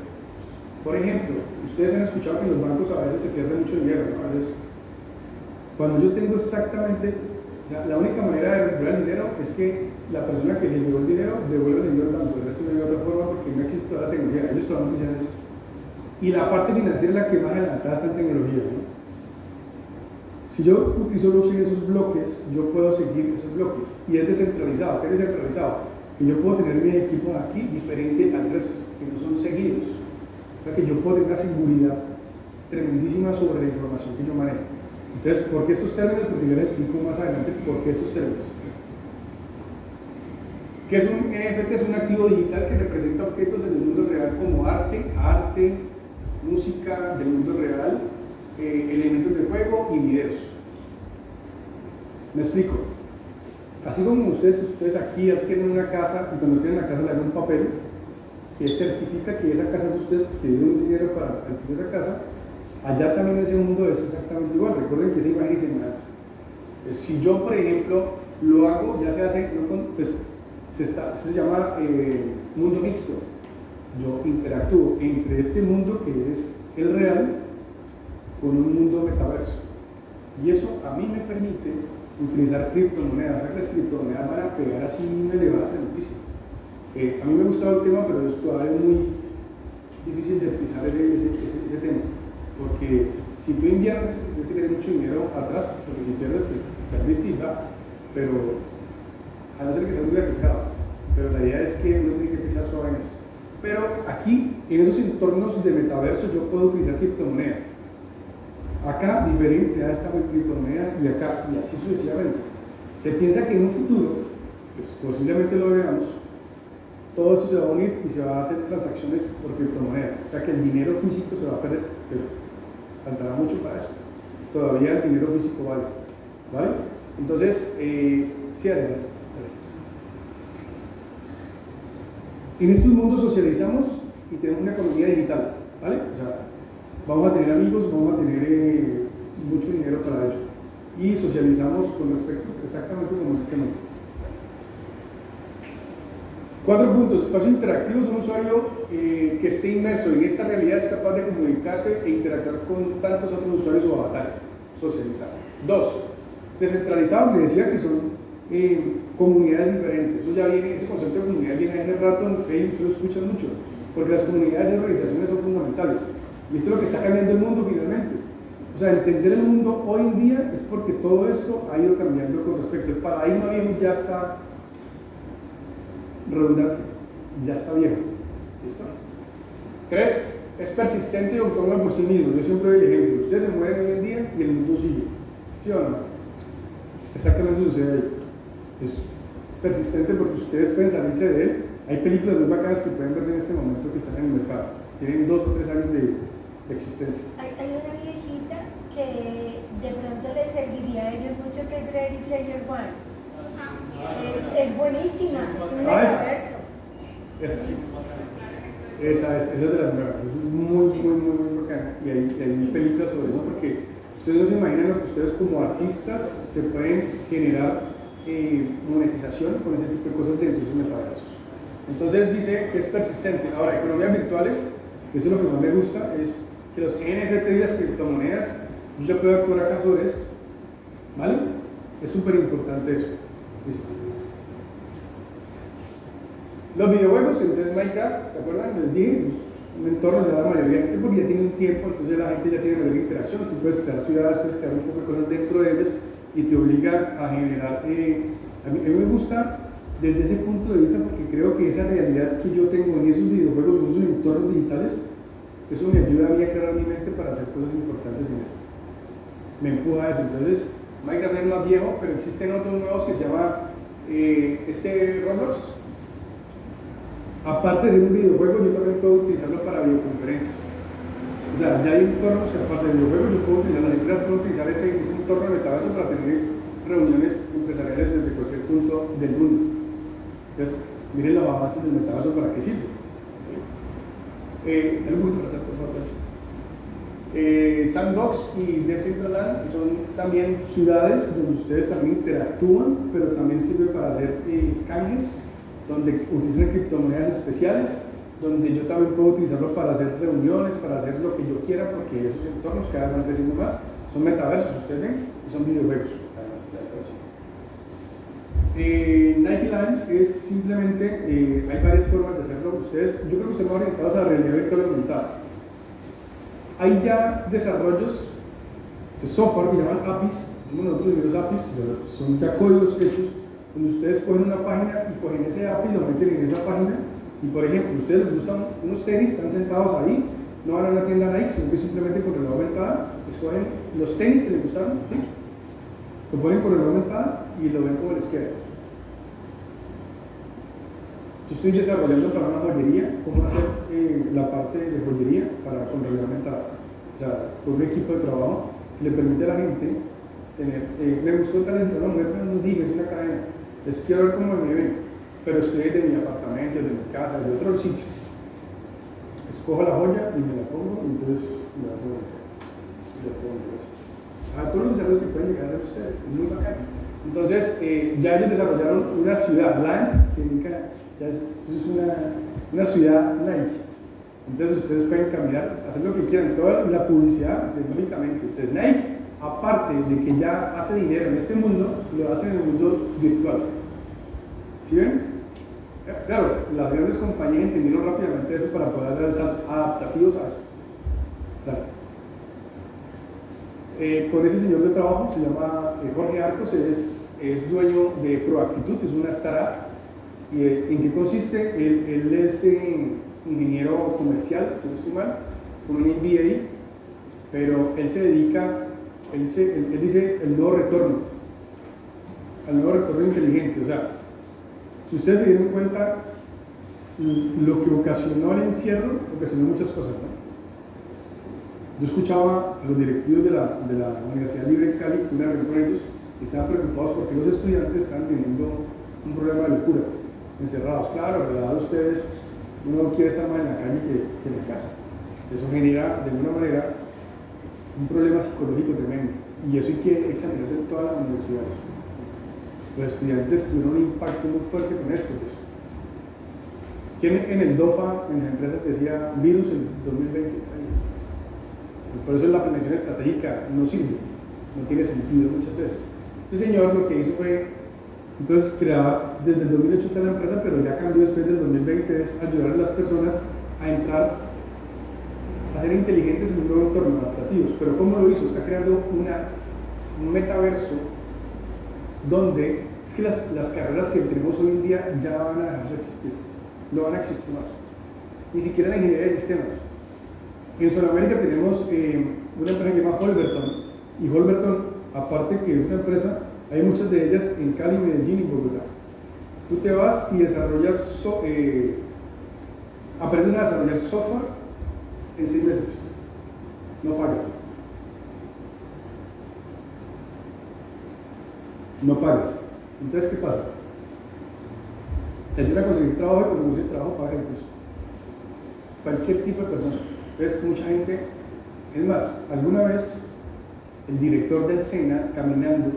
Por ejemplo, ustedes han escuchado que en los bancos a veces se pierde mucho dinero, ¿no? A veces, cuando yo tengo exactamente, la única manera de recuperar el dinero es que la persona que le llevó el dinero devuelva el dinero al banco. El resto no hay otra forma, porque no existe toda la tecnología. Ellos todavía no dicen eso. Y la parte financiera es la que más adelantada está en tecnología, ¿no? Si yo utilizo blockchain, esos bloques, yo puedo seguir esos bloques. Y es descentralizado. ¿Qué es descentralizado? Que yo puedo tener mis equipos aquí diferente al resto, que no son seguidos. O sea, que yo puedo tener una seguridad tremendísima sobre la información que yo manejo. Entonces, ¿por qué estos términos? Porque yo les explico más adelante por qué estos términos. ¿Qué es un NFT? Es un activo digital que representa objetos en el mundo real como arte, música del mundo real, elementos de juego y videos. ¿Me explico? Así como ustedes aquí adquieren una casa y cuando tienen la casa le dan un papel que certifica que esa casa de ustedes, que dieron un dinero para adquirir esa casa, allá también en ese mundo es exactamente igual. Recuerden que esa imagen y semejanza. Si yo, por ejemplo, lo hago, ya se hace, pues se llama mundo mixto. Yo interactúo entre este mundo que es el real con un mundo metaverso. Y eso a mí me permite utilizar criptomonedas. O sea que las criptomonedas van a pegar así una elevada noticia. A mí me ha gustado el tema, pero esto todavía es difícil de pisar ese tema, porque si tú inviertes, tienes que tener mucho dinero atrás, porque si pierdes, pues perdiste y va, pero a no ser que seas muy arriesgado, pero la idea es que uno tiene que pisar suave en eso. Pero aquí, en esos entornos de metaverso, yo puedo utilizar criptomonedas. Acá, diferente a esta criptomoneda, y acá, y así sucesivamente. Se piensa que en un futuro, pues posiblemente lo veamos, todo esto se va a unir y se va a hacer transacciones por criptomonedas. O sea que el dinero físico se va a perder, pero faltará mucho para eso. Todavía el dinero físico ¿vale? Entonces, sí, adelante. En estos mundos socializamos y tenemos una economía digital, ¿vale? O sea, vamos a tener amigos, vamos a tener mucho dinero para ello. Y socializamos con respecto exactamente como en este momento. 4 puntos. Espacio interactivo es un usuario que esté inmerso en esta realidad, es capaz de comunicarse e interactuar con tantos otros usuarios o avatares. Socializar. 2. Descentralizado, les decía que son comunidades diferentes. Eso ya viene, ese concepto de comunidad viene hace rato en Facebook, ustedes lo escuchan mucho, porque las comunidades y organizaciones son fundamentales. Y esto es lo que está cambiando el mundo finalmente. O sea, entender el mundo hoy en día es porque todo esto ha ido cambiando con respecto. El paradigma viejo ya está redundante, ya está viejo. ¿Listo? 3. Es persistente y autónomo por sí mismo. Yo siempre doy el ejemplo. Ustedes se mueren hoy en día y el mundo sigue. ¿Sí o no? Exactamente sucede ahí. Es persistente porque ustedes pueden salirse de él. Hay películas muy bacanas que pueden verse en este momento que están en el mercado. Tienen 2 o 3 años de existencia. Hay una viejita que de pronto les serviría a ellos mucho, que es Ready Player One. Es buenísima, es un metaverso. Esa sí. Esa es de las nuevas. Es muy bacana. Y hay películas sobre eso porque ustedes no se imaginan lo que ustedes como artistas se pueden generar monetización con ese tipo de cosas dentro de sus metaversos. Entonces dice que es persistente. Ahora, economías virtuales, eso es lo que más me gusta, es que los NFT y las criptomonedas, yo ya puedo actuar acá sobre eso, ¿vale? Es súper importante eso. ¿Listo? Los videojuegos, entonces Minecraft, ¿te acuerdan? Les dije, un entorno de la mayoría de gente porque ya tiene un tiempo, entonces la gente ya tiene mayor interacción, tú puedes crear ciudades, puedes crear un poco de cosas dentro de ellas y te obliga a generar, a mí me gusta desde ese punto de vista porque creo que esa realidad que yo tengo en esos videojuegos, en esos entornos digitales, eso me ayuda a mí a aclarar mi mente para hacer cosas importantes en esto. Me empuja a eso. Entonces, Minecraft es más viejo, pero existen otros nuevos que se llama Roblox. Aparte de ser un videojuego, yo también puedo utilizarlo para videoconferencias. O sea, ya hay entornos que aparte de videojuegos, yo puedo utilizar, las empresas pueden utilizar ese entorno de metaverso para tener reuniones empresariales desde cualquier punto del mundo. Entonces, miren los avances del metaverso para qué sirve. Dale un poquito para atrás, por favor. Sandbox y Decentraland son también ciudades donde ustedes también interactúan, pero también sirve para hacer canjes, donde utilizan criptomonedas especiales, donde yo también puedo utilizarlo para hacer reuniones, para hacer lo que yo quiera, porque esos entornos cada vez van creciendo más. Son metaversos, ustedes ven, y son videojuegos. Nike Land es simplemente, hay varias formas de hacerlo. Ustedes, yo creo que están orientados a la realidad virtual aumentada. Hay ya desarrollos de software que llaman APIs, decimos nosotros los APIs, son ya códigos hechos, donde ustedes cogen una página y cogen ese API y lo meten en esa página. Y por ejemplo, ustedes les gustan unos tenis, están sentados ahí, no van a una tienda Nike, sino que simplemente con realidad aumentada escogen los tenis que les gustaron, ¿sí? Lo ponen con realidad aumentada y lo ven como les queda. Yo estoy desarrollando para una joyería, cómo hacer la parte de joyería con realidad aumentada. O sea, con un equipo de trabajo que le permite a la gente tener, me gustó tal vez, no me digas, es una cadena, les quiero ver cómo me ven, pero estoy de mi apartamento, de mi casa, de otro sitio. Escojo la joya y me la pongo, y entonces me la pongo. A todos los desarrollos que pueden llegar a hacer ustedes, es muy bacano. Entonces, ya ellos desarrollaron una ciudad, Land, significa, ya es una ciudad Nike. Entonces ustedes pueden caminar, hacer lo que quieran, toda la publicidad, tecnológicamente. Entonces Nike, aparte de que ya hace dinero en este mundo, lo hace en el mundo virtual. ¿Sí ven? Claro, las grandes compañías entendieron rápidamente eso para poder dar el salto adaptativos a eso. Claro. Con ese señor de trabajo, se llama Jorge Arcos, es dueño de Proactitud, es una startup. ¿Y en qué consiste? Él es ingeniero comercial, si no estoy mal, con un MBA, pero él se dedica, él dice el nuevo retorno, al nuevo retorno inteligente. O sea, si ustedes se dieron cuenta, lo que ocasionó el encierro, ocasionó muchas cosas, ¿no? Yo escuchaba a los directivos de la Universidad Libre de Cali, una reunión con ellos, y estaban preocupados porque los estudiantes estaban teniendo un problema de locura, encerrados. Claro, ¿verdad? Ustedes, uno quiere estar más en la calle que en la casa. Eso genera, de alguna manera, un problema psicológico tremendo, y eso hay que examinarlo en todas las universidades. Los estudiantes tuvieron un impacto muy fuerte con esto. Pues. ¿Quién en el DOFA, en las empresas, decía virus en 2020 está ahí? Por eso la planeación estratégica no sirve, no tiene sentido muchas veces. Este señor lo que hizo fue, entonces creaba, desde el 2008 está en la empresa, pero ya cambió después del 2020, es ayudar a las personas a entrar, a ser inteligentes en un nuevo entorno, adaptativos. Pero ¿cómo lo hizo? Está creando un metaverso donde, es que las carreras que tenemos hoy en día ya van a dejar de existir, no van a existir más, ni siquiera la ingeniería de sistemas. En Sudamérica tenemos una empresa que se llama Holberton, y Holberton, aparte que es una empresa, hay muchas de ellas en Cali, Medellín y Bogotá. Tú te vas y desarrollas, aprendes a desarrollar software en 6 meses, no pagas. No pagas. Entonces, ¿qué pasa? Te ayuda a conseguir trabajo, y cuando consigues trabajo, pagas incluso. Cualquier tipo de persona. Entonces, mucha gente, es más, alguna vez el director del SENA, caminando,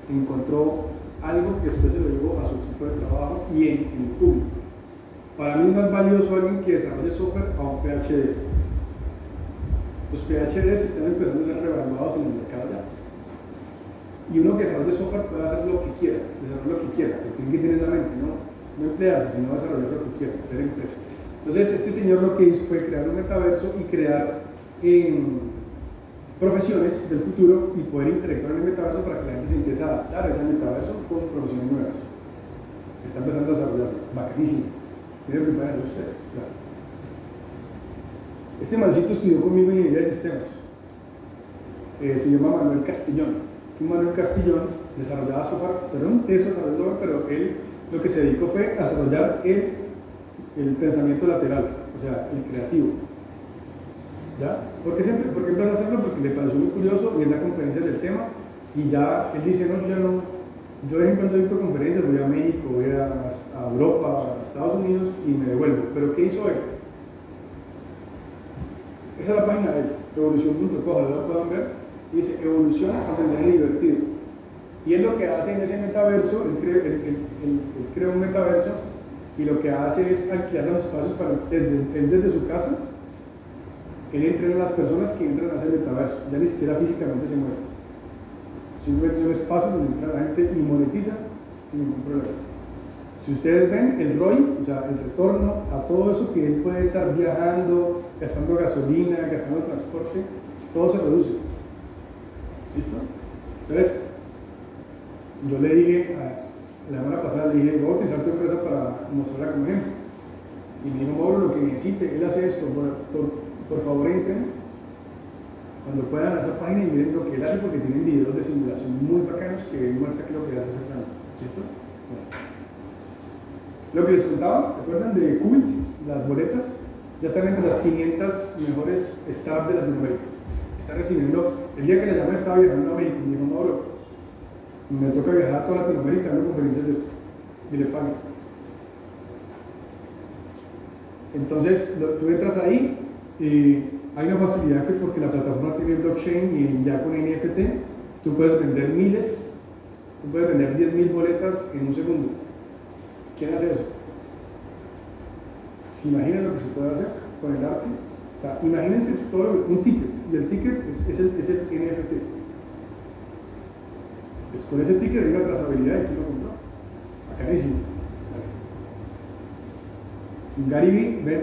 encontró algo que después se lo llevó a su equipo de trabajo y en público. Para mí es más valioso alguien que desarrolle software a un PhD. Los PhDs están empezando a ser revaluados en el mercado ya. Y uno que desarrolle software puede hacer lo que quiera, desarrollar lo que quiera, pero tiene que tener en la mente, no emplearse, sino desarrollar lo que quiera, hacer empresa. Entonces, este señor lo que hizo fue crear un metaverso y crear profesiones del futuro y poder interactuar en el metaverso para que la gente se empiece a adaptar a ese metaverso con profesiones nuevas. Está empezando a desarrollarlo, bacanísimo. Tienen que hacer ustedes, claro. Este mancito estudió conmigo ingeniería de sistemas. Se llama Manuel Castellón. Manuel Castellón desarrollaba software, pero un teso desarrolló software, pero él lo que se dedicó fue a desarrollar el pensamiento lateral, o sea, el creativo. ¿Ya? ¿Por qué empezó a hacerlo? Porque le pareció muy curioso y en la conferencia del tema, y ya él dice, no, yo de vez en cuando dicto conferencias, voy a México, voy a Europa, a Estados Unidos y me devuelvo. ¿Pero qué hizo él? Esa es la página de él, evolución.co, ojalá la puedan ver, y dice, evolución, aprendizaje divertido. Y él lo que hace en ese metaverso, él crea un metaverso, y lo que hace es alquilar los espacios para él desde su casa. Él entrena a las personas que entran a ese metaverso, ya ni siquiera físicamente se mueven. Simplemente son espacios donde entra la gente y monetiza sin ningún problema. Si ustedes ven el ROI, o sea, el retorno a todo eso que él puede estar viajando, gastando gasolina, gastando transporte, todo se reduce. ¿Listo? Entonces, yo le dije, la semana pasada le dije, voy a utilizar tu empresa para mostrarla como ejemplo. Y me dijo, Mauro, lo que necesite, él hace esto, por favor entren cuando puedan a esa página y miren lo que él hace, porque tienen videos de simulación muy bacanos que él muestra que lo que hace exactamente. ¿Listo? Bueno. Lo que les contaba, ¿se acuerdan de Qubit? Las boletas ya están entre las 500 mejores startups de Latinoamérica. Está recibiendo, el día que le llamé estaba viajando a México y me dijo, Mauro, me toca viajar a toda Latinoamérica dando conferencias de esto y le pagan. Entonces, tú entras ahí y hay una facilidad que porque la plataforma tiene blockchain y ya con NFT, tú puedes vender miles, tú puedes vender 10.000 boletas en un segundo. ¿Quién hace eso? ¿Se imaginan lo que se puede hacer con el arte? O sea, imagínense todo un ticket, y el ticket es el NFT. Pues con ese ticket hay una trazabilidad y tú lo compras. Bacanísimo. Gary V, ve,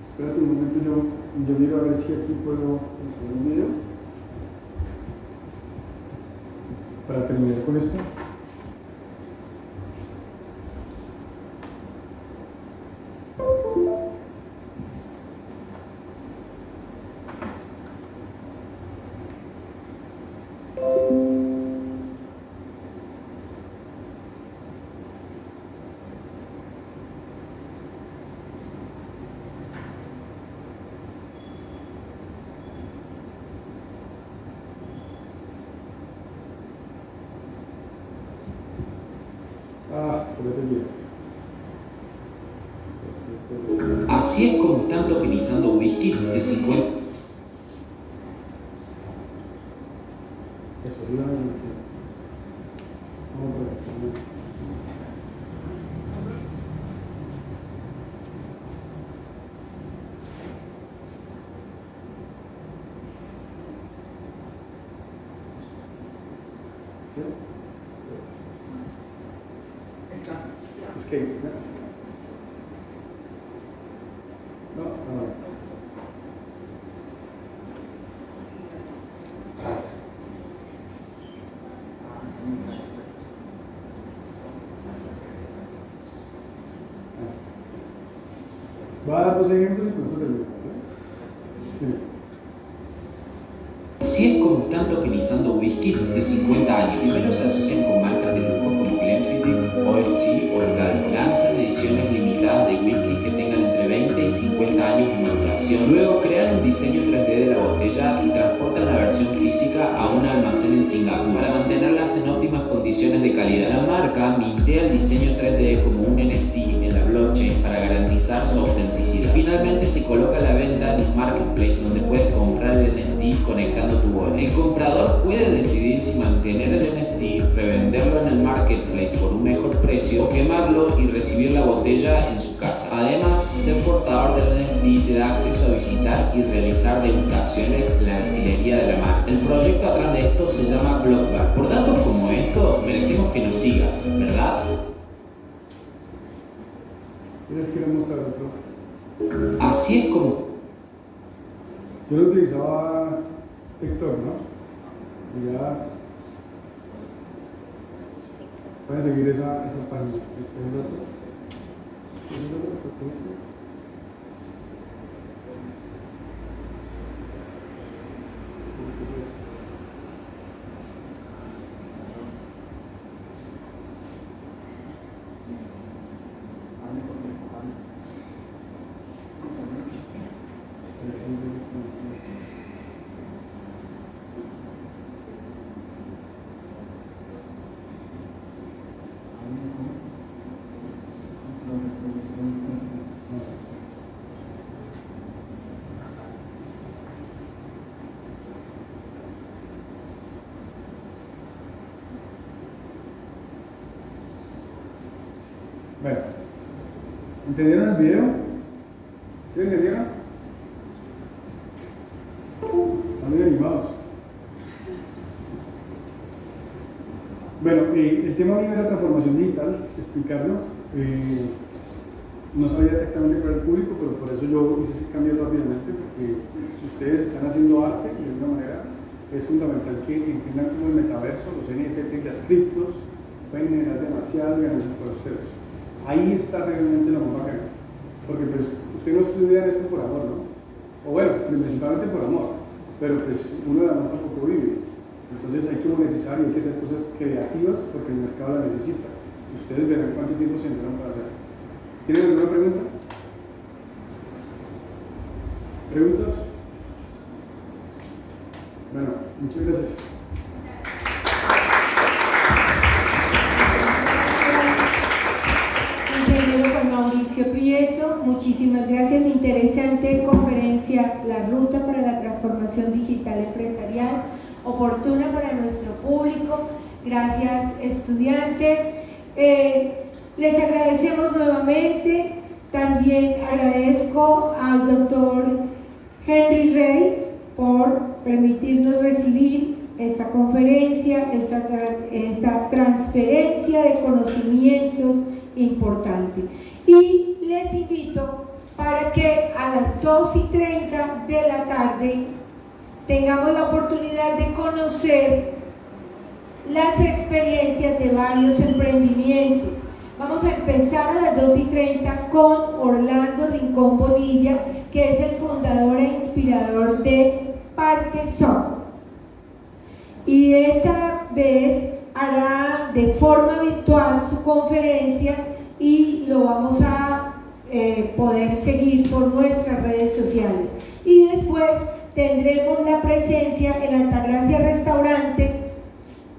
espérate un momento, yo miro a ver si aquí puedo hacer un video para terminar con esto. Así es como están tokenizando whiskies de 50. Eso, Escape, ¿no? No. Va a dar dos ejemplos y con eso termino. Así es como están tokenizando whiskies de 50 años. Primero se asocian con marcas de lujo como Glenfiddich, OFC o Regal. Lanzan ediciones limitadas de whisky que tengan entre 20 y 50 años de maduración. Luego crean un diseño 3D de la botella y transportan la versión física a un almacén en Singapur para mantenerlas en óptimas condiciones de calidad. La marca mintea el diseño 3D como un NFT en la blockchain para garantizar su autenticidad. Finalmente se coloca a la venta en un marketplace donde puedes comprar el NFT conectando tu wallet. El comprador puede decidir si mantener el NFT, revenderlo en el marketplace por un mejor precio o quemarlo y recibir la botella en su casa. Además, ser portador del NFT te da acceso a visitar y realizar degustaciones en la destilería de la marca. El proyecto atrás de esto se llama Blockbar. Por datos como estos, merecemos que nos sigas, ¿verdad? Les quiero mostrar otro. Así es como... Yo lo utilizaba TikTok, ¿no? Y ya pueden seguir esa página. ¿Este es el otro? ¿Este es el otro? ¿Qué es este? Bueno, ¿entendieron el video? ¿Sí lo entendieron? Están muy animados. Bueno, el tema mío era transformación digital, explicarlo. No sabía exactamente cuál era el público, pero por eso yo hice ese cambio rápidamente, porque si ustedes están haciendo arte, de alguna manera, es fundamental que entiendan cómo el metaverso, los NFTs, las criptos, pueden generar demasiadas ganancias para ustedes. Ahí está realmente lo más bacano, porque pues usted no estudia esto por amor, ¿no? O bueno, principalmente por amor, pero pues uno de amor tampoco vive. Entonces hay que monetizar y hay que hacer cosas creativas porque el mercado la necesita. Ustedes verán cuánto tiempo se demoran para hacer. ¿Tienen alguna pregunta? ¿Preguntas? Bueno, muchas gracias. Ingeniero Juan Mauricio Prieto, muchísimas gracias. Interesante conferencia, la ruta para la transformación digital empresarial, oportuna para nuestro público. Gracias, estudiante. Les agradecemos nuevamente. También agradezco al doctor Henry Rey por permitirnos recibir esta conferencia, esta transferencia de conocimientos importante. Y les invito 2:30 de la tarde tengamos la oportunidad de conocer las experiencias de varios emprendimientos. Vamos a empezar a las 2:30 con Orlando Rincón Bonilla, que es el fundador e inspirador de Parque Son. Y esta vez hará de forma virtual su conferencia y lo vamos a poder seguir por nuestras redes sociales. Y después tendremos la presencia en Altagracia Restaurante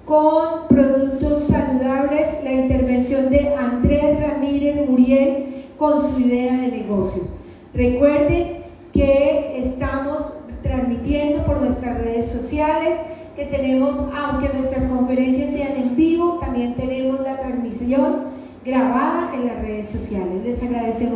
con productos saludables, la intervención de Andrés Ramírez Muriel con su idea de negocios. Recuerden que estamos transmitiendo por nuestras redes sociales, que tenemos, aunque nuestras conferencias sean en vivo, también tenemos la transmisión grabada en las redes sociales. Les agradecemos